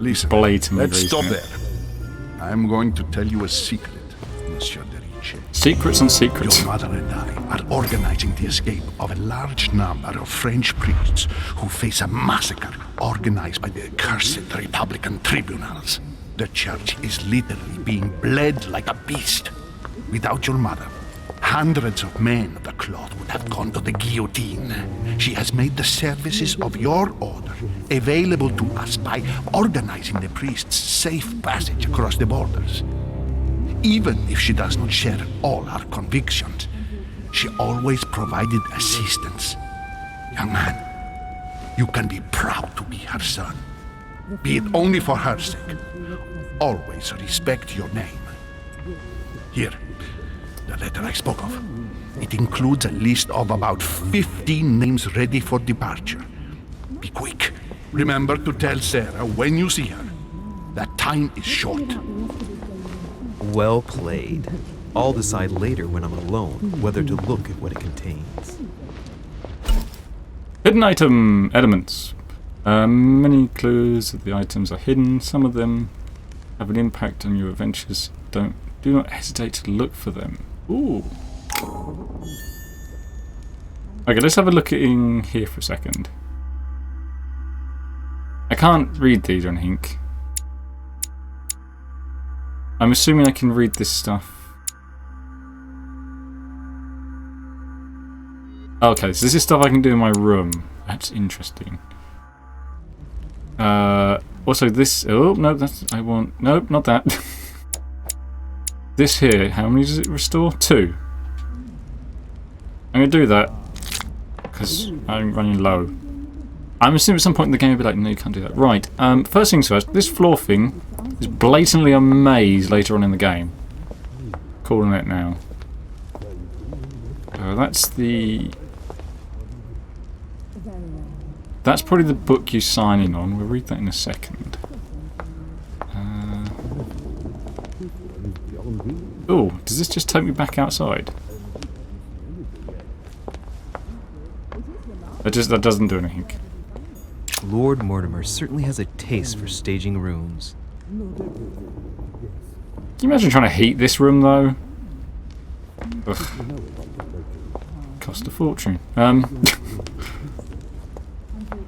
Listen, Blatantly let's reading stop it. there. I'm going to tell you a secret, Monsieur de Richet. Secrets and secrets. Your mother and I are organizing the escape of a large number of French priests who face a massacre organized by the accursed Republican tribunals. The church is literally being bled like a beast. Without your mother, hundreds of men of the cloth would have gone to the guillotine. She has made the services of your order available to us by organizing the priests' safe passage across the borders. Even if she does not share all our convictions, she always provided assistance. Young man, you can be proud to be her son. Be it only for her sake. Always respect your name. Here, the letter I spoke of. It includes a list of about 15 names ready for departure. Be quick. Remember to tell Sarah when you see her that time is short. Well played. I'll decide later when I'm alone whether to look at what it contains. Hidden item elements. Many clues that the items are hidden. Some of them have an impact on your adventures. Do not hesitate to look for them. Ooh. Okay, let's have a look in here for a second. I can't read these or anything. I'm assuming I can read this stuff. Okay, so this is stuff I can do in my room. That's interesting. Also this... Oh, no, that's... I want... Nope, not that. This here, how many does it restore? 2. I'm going to do that. Because I'm running low. I'm assuming at some point in the game I'll be like, no, you can't do that. Right, first things first. This floor thing is blatantly a maze later on in the game. Calling it now. That's the... That's probably the book you sign in on. We'll read that in a second. Oh, does this just take me back outside? That doesn't do anything. Lord Mortimer certainly has a taste for staging rooms. Can you imagine trying to heat this room though? Ugh. Cost a fortune.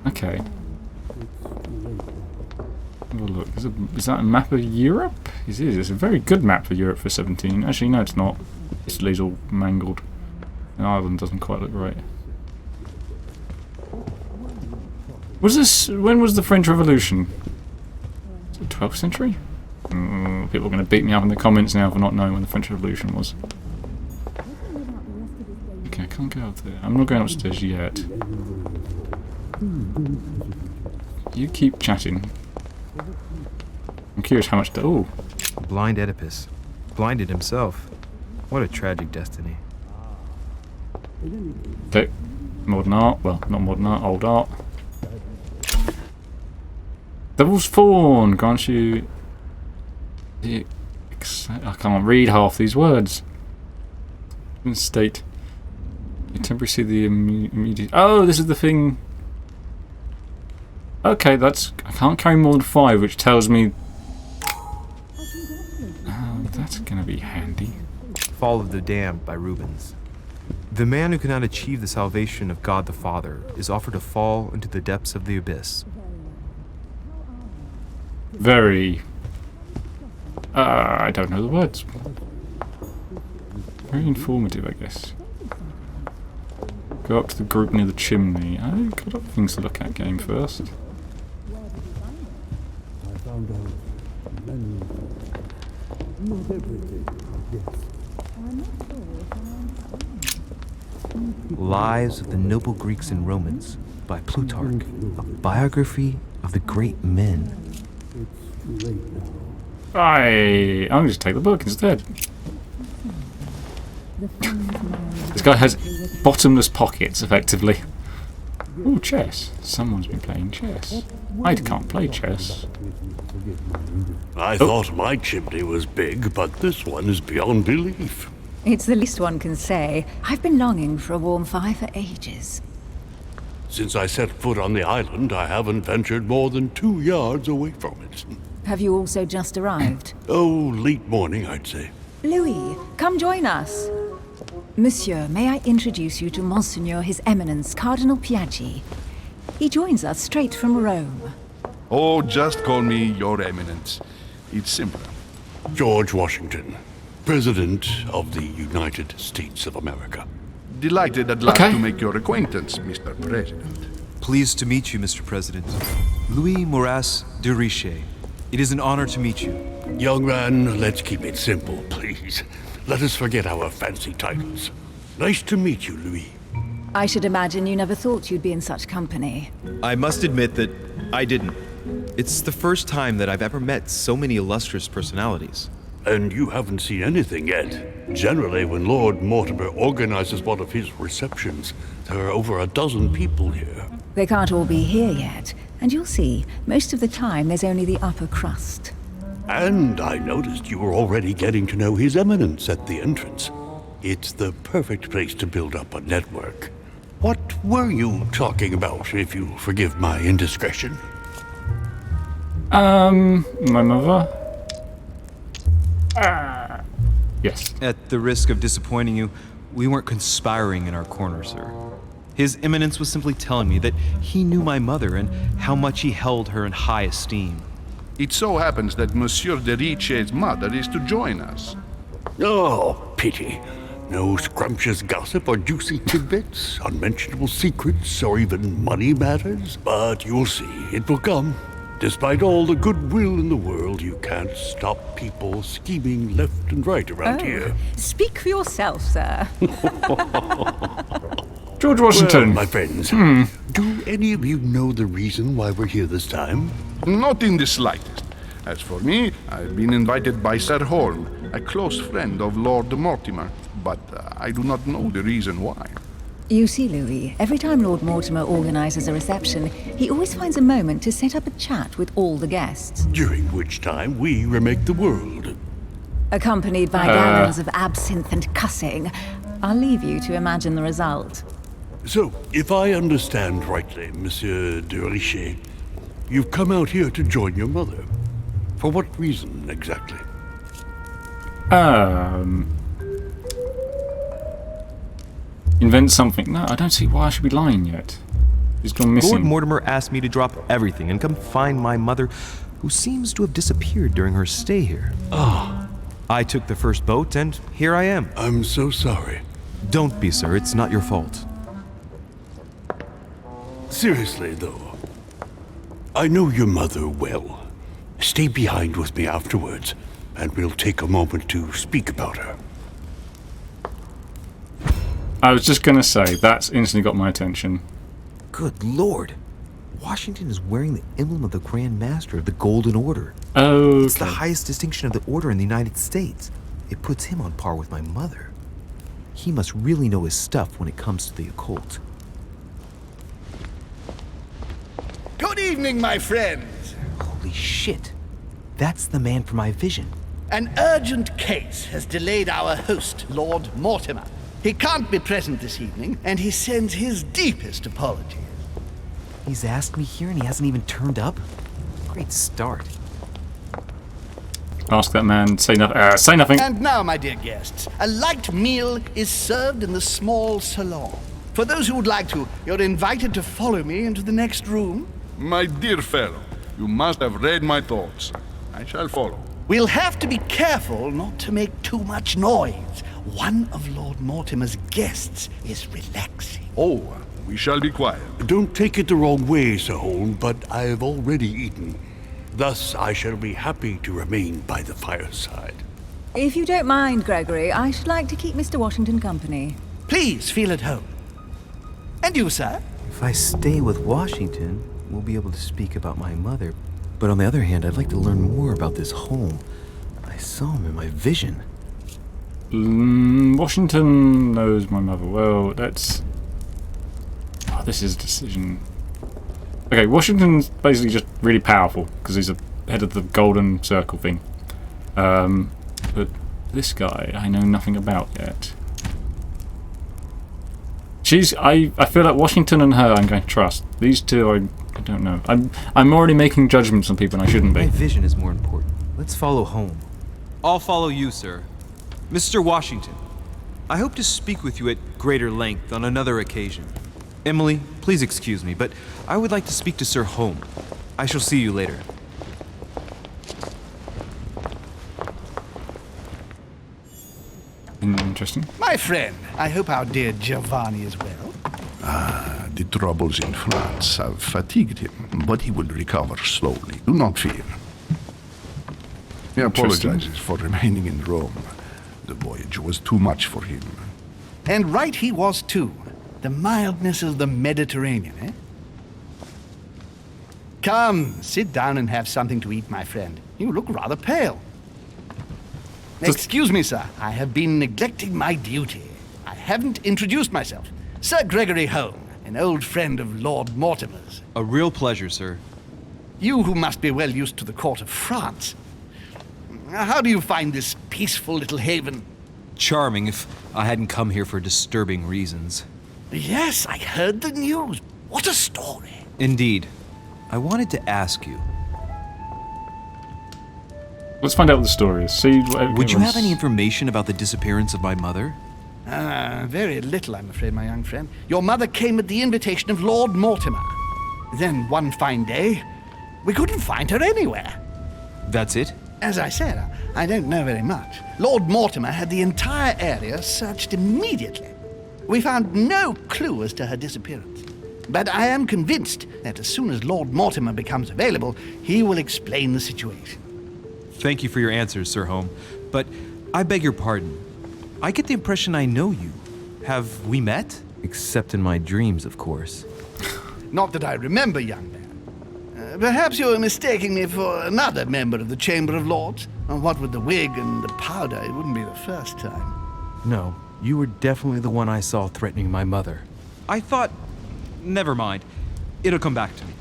Okay. Have a look. Is that a map of Europe? It is. It's a very good map for Europe for 17. Actually, no, it's not. Italy's all mangled. And Ireland doesn't quite look right. Was this... When was the French Revolution? Is it 12th century? People are going to beat me up in the comments now for not knowing when the French Revolution was. Okay, I can't go up there. I'm not going upstairs yet. You keep chatting. I'm curious how much... Oh! Blind Oedipus. Blinded himself. What a tragic destiny. Okay. Modern art. Well, not modern art, old art. Devil's Fawn grants you... I can't read half these words. State. You temporarily see the immediate... Oh, this is the thing... Okay, that's... I can't carry more than 5, which tells me... that's gonna be handy. Fall of the Damned by Rubens. The man who cannot achieve the salvation of God the Father is offered to fall into the depths of the abyss. Very... I don't know the words. Very informative, I guess. Go up to the group near the chimney. I've got other things to look at game first. I found out many, not everything, yes. Lives of the Noble Greeks and Romans by Plutarch, a biography of the great men. It's late now. I'm going to just take the book instead. This guy has bottomless pockets, effectively. Ooh, chess. Someone's been playing chess. I can't play chess. I thought my chimney was big, but this one is beyond belief. It's the least one can say. I've been longing for a warm fire for ages. Since I set foot on the island, I haven't ventured more than 2 yards away from it. Have you also just arrived? Oh, late morning, I'd say. Louis, come join us. Monsieur, may I introduce you to Monseigneur His Eminence, Cardinal Piaggi. He joins us straight from Rome. Oh, just call me Your Eminence. It's simpler. George Washington, President of the United States of America. Delighted at last Okay. to make your acquaintance, Mr. President. Pleased to meet you, Mr. President. Louis de Richet. It is an honor to meet you. Young man, let's keep it simple, please. Let us forget our fancy titles. Nice to meet you, Louis. I should imagine you never thought you'd be in such company. I must admit that I didn't. It's the first time that I've ever met so many illustrious personalities. And you haven't seen anything yet. Generally, when Lord Mortimer organizes one of his receptions, there are over a dozen people here. They can't all be here yet, and you'll see, most of the time there's only the upper crust. And I noticed you were already getting to know His Eminence at the entrance. It's the perfect place to build up a network. What were you talking about, if you forgive my indiscretion? My mother? Yes. At the risk of disappointing you, we weren't conspiring in our corner, sir. His Eminence was simply telling me that he knew my mother and how much he held her in high esteem. It so happens that Monsieur de Richet's mother is to join us. Oh, pity. No scrumptious gossip or juicy tidbits, unmentionable secrets, or even money matters. But you'll see, it will come. Despite all the goodwill in the world, you can't stop people scheming left and right around here. Speak for yourself, sir. George Washington. Well, my friends, do any of you know the reason why we're here this time? Not in the slightest. As for me, I've been invited by Sir Holm, a close friend of Lord Mortimer, but I do not know the reason why. You see, Louis, every time Lord Mortimer organizes a reception, he always finds a moment to set up a chat with all the guests. During which time we remake the world. Accompanied by gallons of absinthe and cussing. I'll leave you to imagine the result. So, if I understand rightly, Monsieur de Richet, you've come out here to join your mother. For what reason, exactly? Invent something. No, I don't see why I should be lying yet. He's gone missing. Lord Mortimer asked me to drop everything and come find my mother, who seems to have disappeared during her stay here. I took the first boat, and here I am. I'm so sorry. Don't be, sir. It's not your fault. Seriously, though, I know your mother well. Stay behind with me afterwards, and we'll take a moment to speak about her. I was just going to say, that's instantly got my attention. Good Lord. Washington is wearing the emblem of the Grand Master of the Golden Order. Oh, It's the highest distinction of the Order in the United States. It puts him on par with my mother. He must really know his stuff when it comes to the occult. Good evening, my friends. Holy shit. That's the man from my vision. An urgent case has delayed our host, Lord Mortimer. He can't be present this evening, and he sends his deepest apologies. He's asked me here and he hasn't even turned up? Great start. Ask that man. Say nothing. Say nothing. And now, my dear guests, a light meal is served in the small salon. For those who would like to, you're invited to follow me into the next room. My dear fellow, you must have read my thoughts. I shall follow. We'll have to be careful not to make too much noise. One of Lord Mortimer's guests is relaxing. Oh, we shall be quiet. Don't take it the wrong way, Sir Holm, but I have already eaten. Thus, I shall be happy to remain by the fireside. If you don't mind, Gregory, I should like to keep Mr. Washington company. Please feel at home. And you, sir? If I stay with Washington, we'll be able to speak about my mother. But on the other hand, I'd like to learn more about this home. I saw him in my vision. Washington knows my mother well. That's... Oh, this is a decision. Okay, Washington's basically just really powerful because he's the head of the Golden Circle thing. But this guy I know nothing about yet. I feel like Washington and her I'm going to trust. These two I don't know. I'm already making judgments on people and I shouldn't be. My vision is more important. Let's follow home. I'll follow you, sir. Mr. Washington, I hope to speak with you at greater length on another occasion. Emily, please excuse me, but I would like to speak to Sir Holm. I shall see you later. Interesting. My friend, I hope our dear Giovanni is well. The troubles in France have fatigued him, but he will recover slowly. Do not fear. He apologizes for remaining in Rome. The voyage was too much for him. And right he was too. The mildness of the Mediterranean, eh? Come, sit down and have something to eat, my friend. You look rather pale. Excuse me, sir. I have been neglecting my duty. I haven't introduced myself. Sir Gregory Holm, an old friend of Lord Mortimer's. A real pleasure, sir. You who must be well used to the court of France. How do you find this peaceful little haven? Charming if I hadn't come here for disturbing reasons. Yes, I heard the news. What a story. Indeed. I wanted to ask you. Let's find out what the story is. See what Would you have any information about the disappearance of my mother? Very little, I'm afraid, my young friend. Your mother came at the invitation of Lord Mortimer. Then one fine day, we couldn't find her anywhere. That's it? As I said, I don't know very much. Lord Mortimer had the entire area searched immediately. We found no clue as to her disappearance. But I am convinced that as soon as Lord Mortimer becomes available, he will explain the situation. Thank you for your answers, Sir Holm. But I beg your pardon. I get the impression I know you. Have we met? Except in my dreams, of course. Not that I remember, young man. Perhaps you are mistaking me for another member of the Chamber of Lords. What with the wig and the powder, it wouldn't be the first time. No, you were definitely the one I saw threatening my mother. I thought... Never mind. It'll come back to me.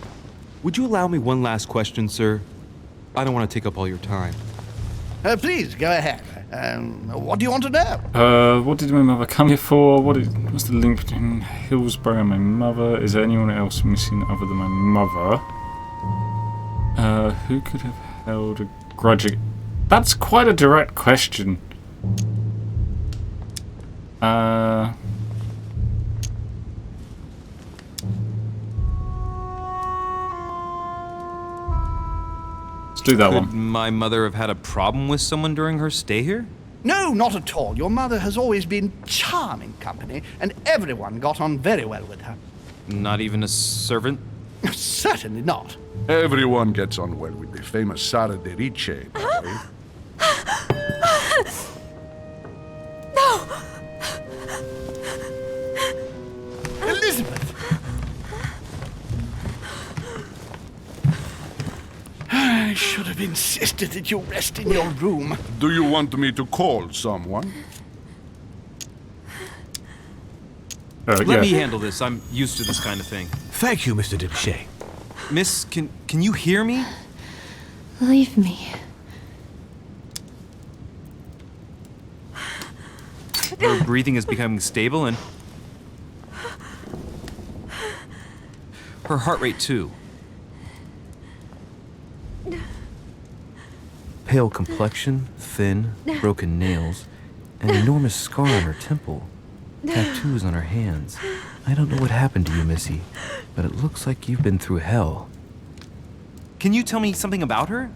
Would you allow me one last question, sir? I don't want to take up all your time. Please, go ahead. What do you want to know? What did my mother come here for? What's the link between Hillsborough and my mother? Is there anyone else missing other than my mother? Who could have held a grudge? That's quite a direct question. Let's do that one. Could my mother have had a problem with someone during her stay here? No, not at all. Your mother has always been charming company, and everyone got on very well with her. Not even a servant? Certainly not. Everyone gets on well with the famous Lord de Richet. No! Elizabeth! I should have insisted that you rest in your room. Do you want me to call someone? Let me handle this. I'm used to this kind of thing. Thank you, Mr. de Richet. Miss, can you hear me? Leave me. Her breathing is becoming stable and... her heart rate too. Pale complexion, thin, broken nails, an enormous scar on her temple, tattoos on her hands. I don't know what happened to you, Missy, but it looks like you've been through hell. Can you tell me something about her?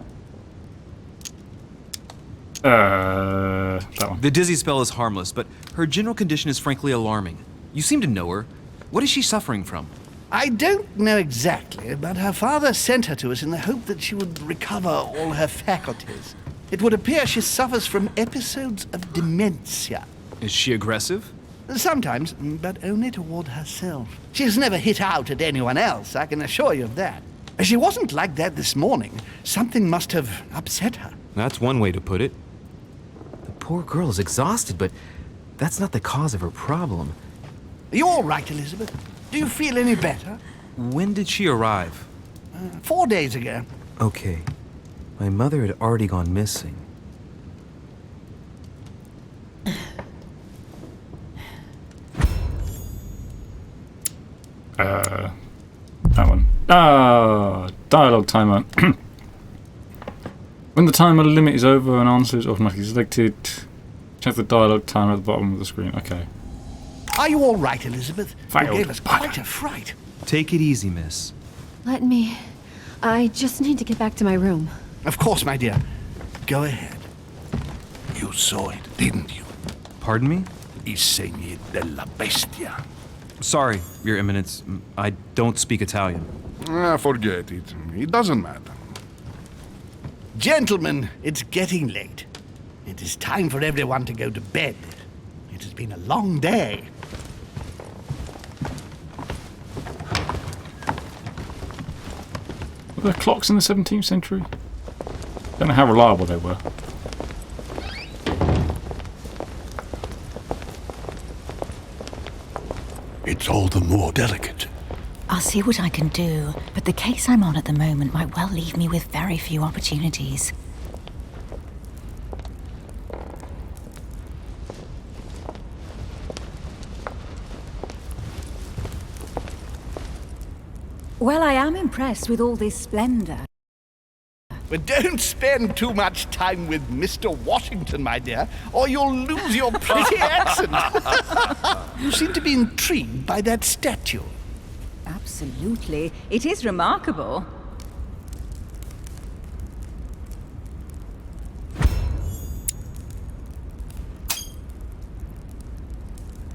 That one. The dizzy spell is harmless, but her general condition is frankly alarming. You seem to know her. What is she suffering from? I don't know exactly, but her father sent her to us in the hope that she would recover all her faculties. It would appear she suffers from episodes of dementia. Is she aggressive? Sometimes, but only toward herself. She has never hit out at anyone else, I can assure you of that. She wasn't like that this morning. Something must have upset her. That's one way to put it. The poor girl is exhausted, but that's not the cause of her problem. Are you all right, Elizabeth? Do you feel any better? When did she arrive? 4 days ago. Okay. My mother had already gone missing. That one. Dialogue timer. When the timer limit is over, an answer is automatically selected. Check the dialogue timer at the bottom of the screen. Okay. Are you all right, Elizabeth? Failed. You gave us quite a fright. Take it easy, miss. Let me. I just need to get back to my room. Of course, my dear. Go ahead. You saw it, didn't you? Pardon me? I segni della bestia. Sorry, Your Eminence. I don't speak Italian. Forget it. It doesn't matter. Gentlemen, it's getting late. It is time for everyone to go to bed. It has been a long day. Were there clocks in the 17th century? Don't know how reliable they were. It's all the more delicate. I'll see what I can do, but the case I'm on at the moment might well leave me with very few opportunities. Well, I am impressed with all this splendor. But don't spend too much time with Mr. Washington, my dear, or you'll lose your pretty accent. You seem to be intrigued by that statue. Absolutely. It is remarkable.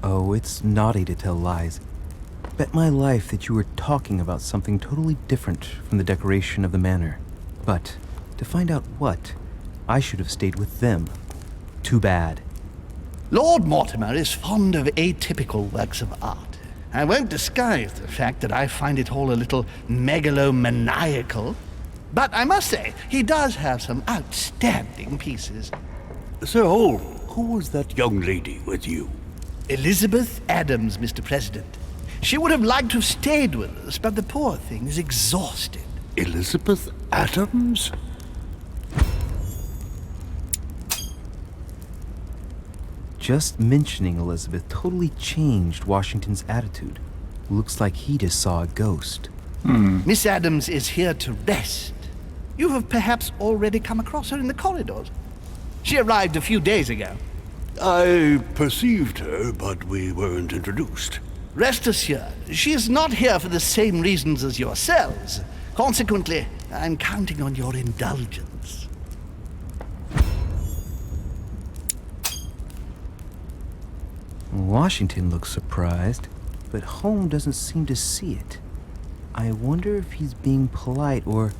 Oh, it's naughty to tell lies. Bet my life that you were talking about something totally different from the decoration of the manor. But to find out what, I should have stayed with them. Too bad. Lord Mortimer is fond of atypical works of art. I won't disguise the fact that I find it all a little megalomaniacal. But I must say, he does have some outstanding pieces. Sir Hole, who was that young lady with you? Elizabeth Adams, Mr. President. She would have liked to have stayed with us, but the poor thing is exhausted. Elizabeth Adams? Just mentioning Elizabeth totally changed Washington's attitude. Looks like he just saw a ghost. Miss Adams is here to rest. You have perhaps already come across her in the corridors. She arrived a few days ago. I perceived her, but we weren't introduced. Rest assured, she is not here for the same reasons as yourselves. Consequently, I'm counting on your indulgence. Washington looks surprised, but Holmes doesn't seem to see it. I wonder if he's being polite or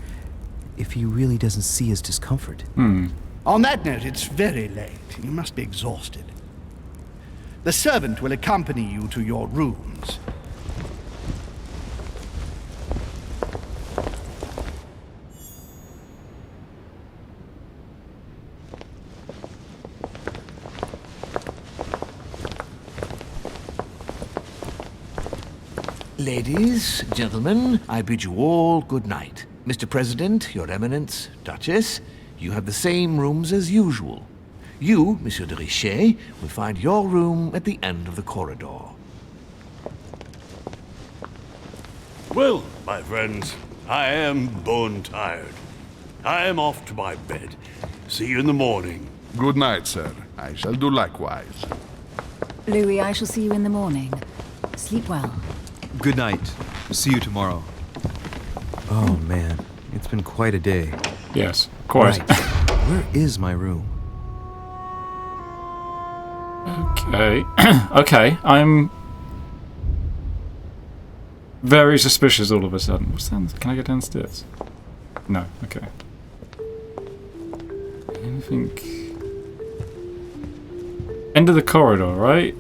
if he really doesn't see his discomfort. On that note, it's very late. You must be exhausted. The servant will accompany you to your rooms. Ladies, gentlemen, I bid you all good night. Mr. President, Your Eminence, Duchess, you have the same rooms as usual. You, Monsieur de Richet, will find your room at the end of the corridor. Well, my friends, I am bone tired. I am off to my bed. See you in the morning. Good night, sir. I shall do likewise. Louis, I shall see you in the morning. Sleep well. Good night. See you tomorrow. Oh man, it's been quite a day. Yes, quite. Right. Where is my room? Okay. Okay, I'm very suspicious all of a sudden. What's that? Can I get downstairs? No, okay. Anything... End of the corridor, right?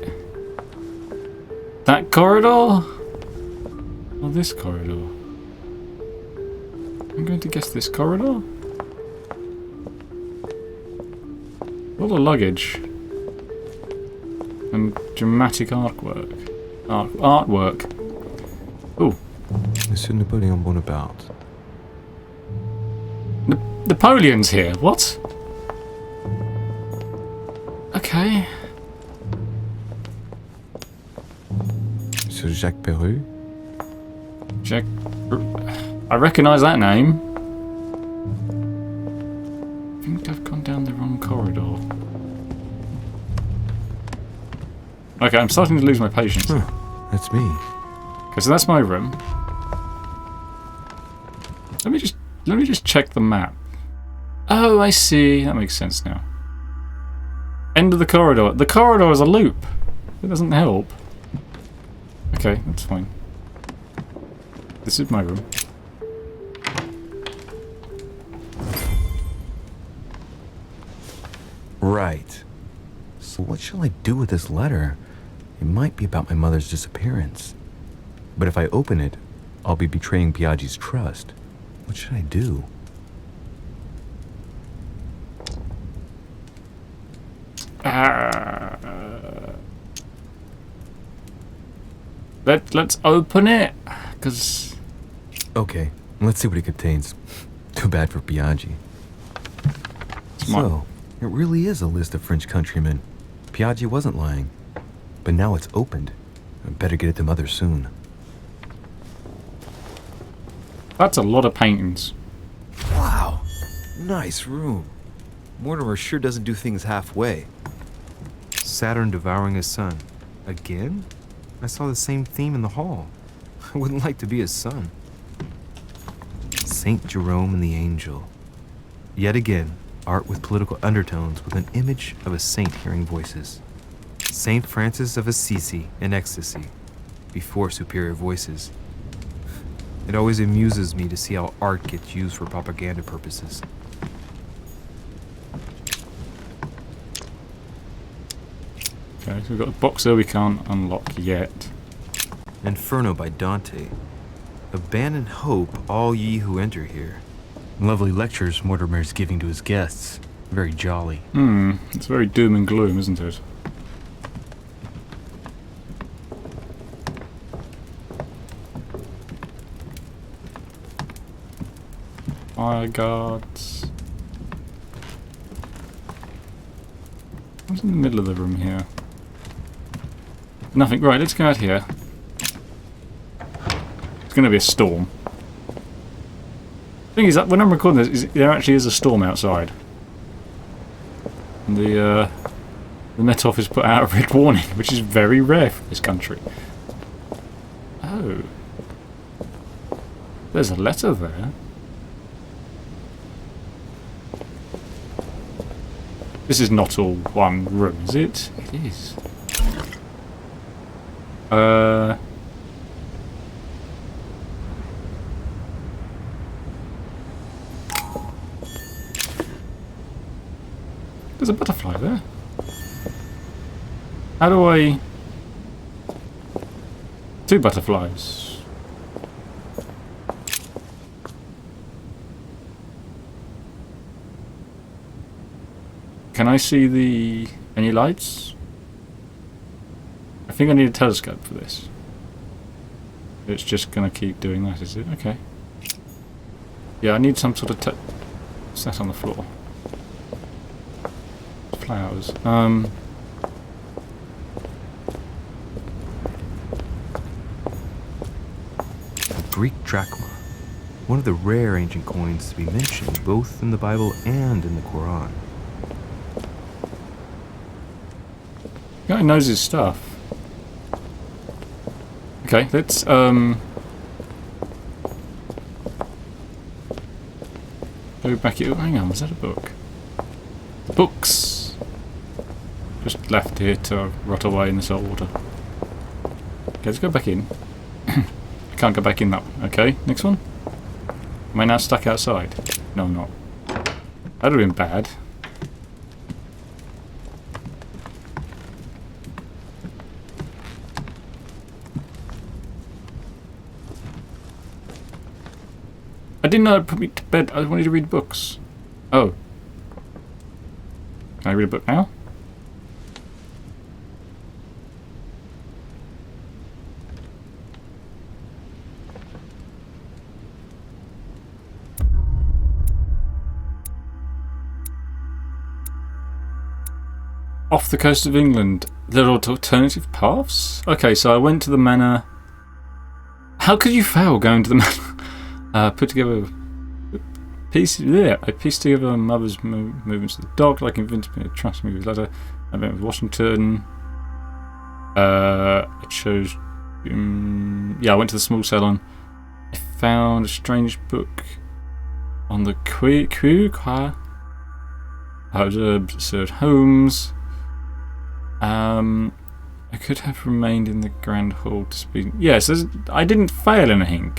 That corridor? Or this corridor? I'm going to guess this corridor? A lot of luggage. And dramatic artwork. Artwork. Ooh. Monsieur Napoleon Bonaparte. Napoleon's here. What? Okay. Monsieur Jacques Perru. Jacques. I recognise that name. I think I've gone down the wrong corridor. Okay, I'm starting to lose my patience. Huh, that's me. Okay, so that's my room. Let me just check the map. Oh, I see. That makes sense now. End of the corridor. The corridor is a loop. It doesn't help. Okay, that's fine. This is my room. Right. So what shall I do with this letter? It might be about my mother's disappearance. But if I open it, I'll be betraying Piaggi's trust. What should I do? Let's open it, because... Okay, let's see what it contains. Too bad for Piaggi. So, it really is a list of French countrymen. Piaggi wasn't lying. But now it's opened. I better get it to Mother soon. That's a lot of paintings. Wow. Nice room. Mortimer sure doesn't do things halfway. Saturn devouring his son. Again? I saw the same theme in the hall. I wouldn't like to be his son. Saint Jerome and the Angel. Yet again, art with political undertones with an image of a saint hearing voices. Saint Francis of Assisi in ecstasy, before superior voices. It always amuses me to see how art gets used for propaganda purposes. Okay, so we've got a box there we can't unlock yet. Inferno by Dante. Abandon hope, all ye who enter here. Lovely lectures Mortimer's giving to his guests. Very jolly. It's very doom and gloom, isn't it? I got... What's in the middle of the room here? Nothing. Right, let's go out here. It's going to be a storm. The thing is that when I'm recording this, there actually is a storm outside. And the Met Office put out a red warning, which is very rare for this country. Oh. There's a letter there. This is not all one room, is it? It is. There's a butterfly there. How do I... Two butterflies. Can I see any lights? I think I need a telescope for this. It's just gonna keep doing that, is it? Okay. Yeah, I need some sort of set on the floor. Flowers. A Greek drachma. One of the rare ancient coins to be mentioned both in the Bible and in the Quran. Guy knows his stuff. Okay, let's go back here. Hang on, was that a book? Books. Just left here to rot away in the salt water. Okay, let's go back in. Can't go back in that one. Okay, next one. Am I now stuck outside? No, I'm not. That'd have been bad. I didn't know I'd put me to bed. I wanted to read books. Oh. Can I read a book now? Off the coast of England, there are alternative paths? Okay, so I went to the manor. How could you fail going to the manor? Put together I pieced together my mother's movements to the dog, like convinced me to trust me with letter. I went with Washington. I chose. I went to the small salon. I found a strange book on the I observed Sir Holmes. I could have remained in the Grand Hall to speak. Yes, I didn't fail anything,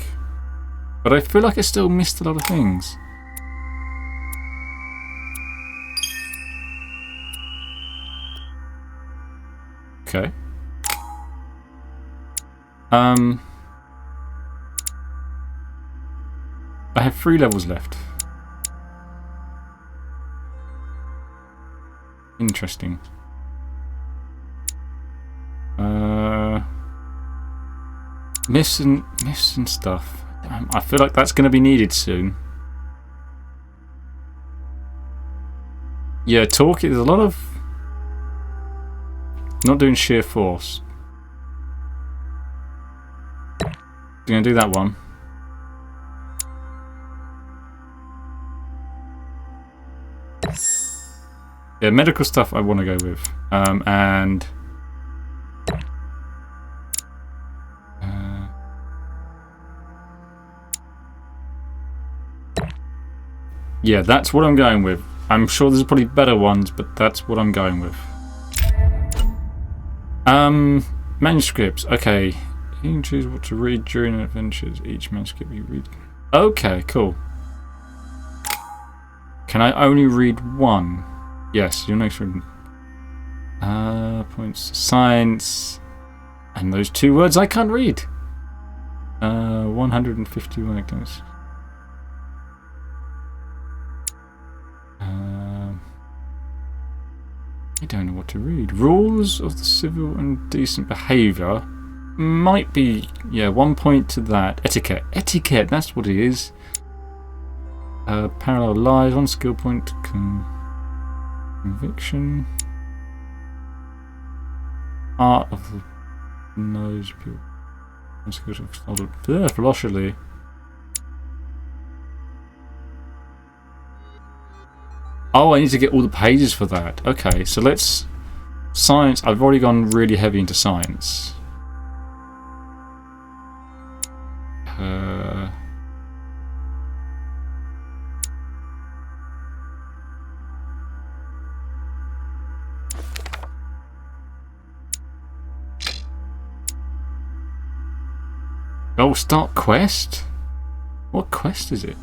but I feel like I still missed a lot of things. Okay. I have 3 levels left. Interesting. Myths and stuff. I feel like that's going to be needed soon. Yeah, talk. There's a lot of not doing sheer force. I'm going to do that one. Yeah, medical stuff I want to go with. And yeah, that's what I'm going with. I'm sure there's probably better ones, but that's what I'm going with. Manuscripts. Okay. You can choose what to read during adventures. Each manuscript you read. Okay, cool. Can I only read one? Yes, your next reading. Points. Science. And those 2 words I can't read. 151 accounts. I don't know what to read. Rules of the civil and decent behaviour. Might be, yeah, 1 point to that. Etiquette. Etiquette, that's what it is. Parallel lies, 1 skill point to conviction. Art of the nose. 1 skill to philosophy. Oh, I need to get all the pages for that. Okay, so let's... Science. I've already gone really heavy into science. Oh, start quest? What quest is it?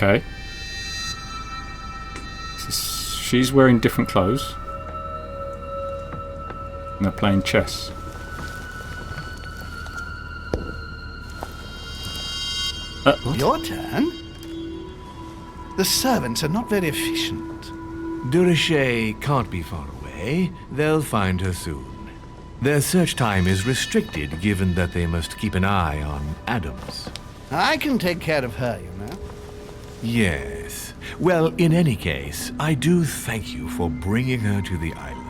Okay. She's wearing different clothes. And they're playing chess. Your turn? The servants are not very efficient. De Richet can't be far away. They'll find her soon. Their search time is restricted, given that they must keep an eye on Adams. I can take care of her, you know. Yes. Well, in any case, I do thank you for bringing her to the island.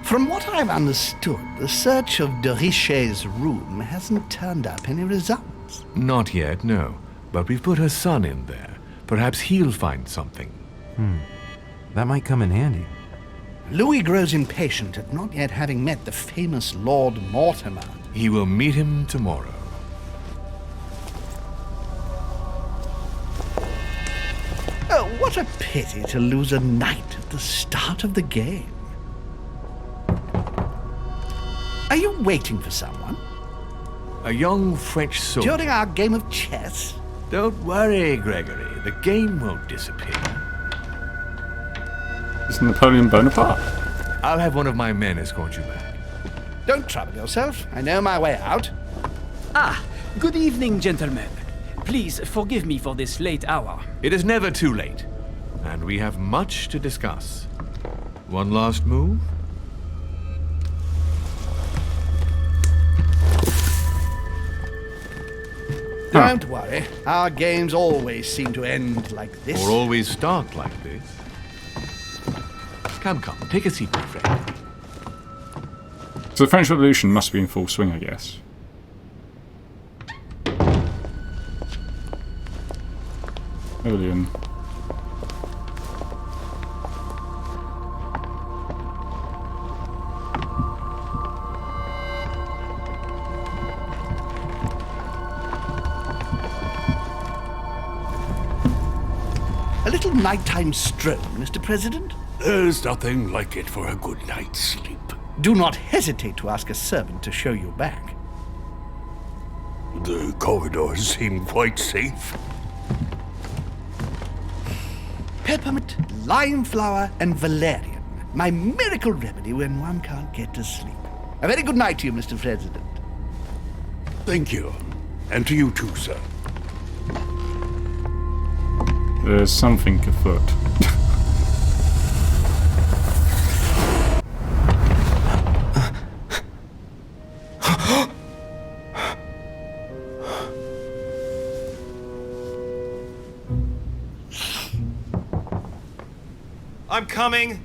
From what I've understood, the search of de Richet's room hasn't turned up any results. Not yet, no. But we've put her son in there. Perhaps he'll find something. That might come in handy. Louis grows impatient at not yet having met the famous Lord Mortimer. He will meet him tomorrow. Oh, what a pity to lose a knight at the start of the game. Are you waiting for someone? A young French soldier. During our game of chess? Don't worry, Gregory. The game won't disappear. It's Napoleon Bonaparte. I'll have one of my men escort you back. Don't trouble yourself. I know my way out. Good evening, gentlemen. Please forgive me for this late hour. It is never too late, and we have much to discuss. One last move? Don't worry. Our games always seem to end like this. Or always start like this. Come, take a seat, my friend. So the French Revolution must be in full swing, I guess. Napoleon. A little nighttime stroll, Mr. President? There's nothing like it for a good night's sleep. Do not hesitate to ask a servant to show you back. The corridors seem quite safe. Peppermint, lime flower, and valerian. My miracle remedy when one can't get to sleep. A very good night to you, Mr. President. Thank you. And to you too, sir. There's something afoot. I'm coming.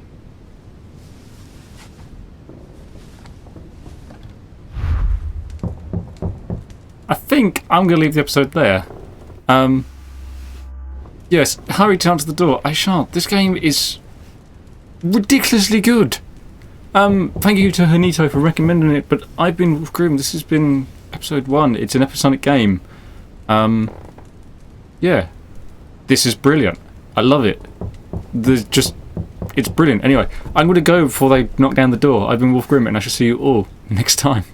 I think I'm going to leave the episode there. Yes, hurry to answer the door. I shan't. This game is ridiculously good. Thank you to Henitto for recommending it, but I've been Wolf Groom. This has been episode 1. It's an episodic game. Yeah. This is brilliant. I love it. It's brilliant. Anyway, I'm going to go before they knock down the door. I've been Wolf Grim, and I shall see you all next time.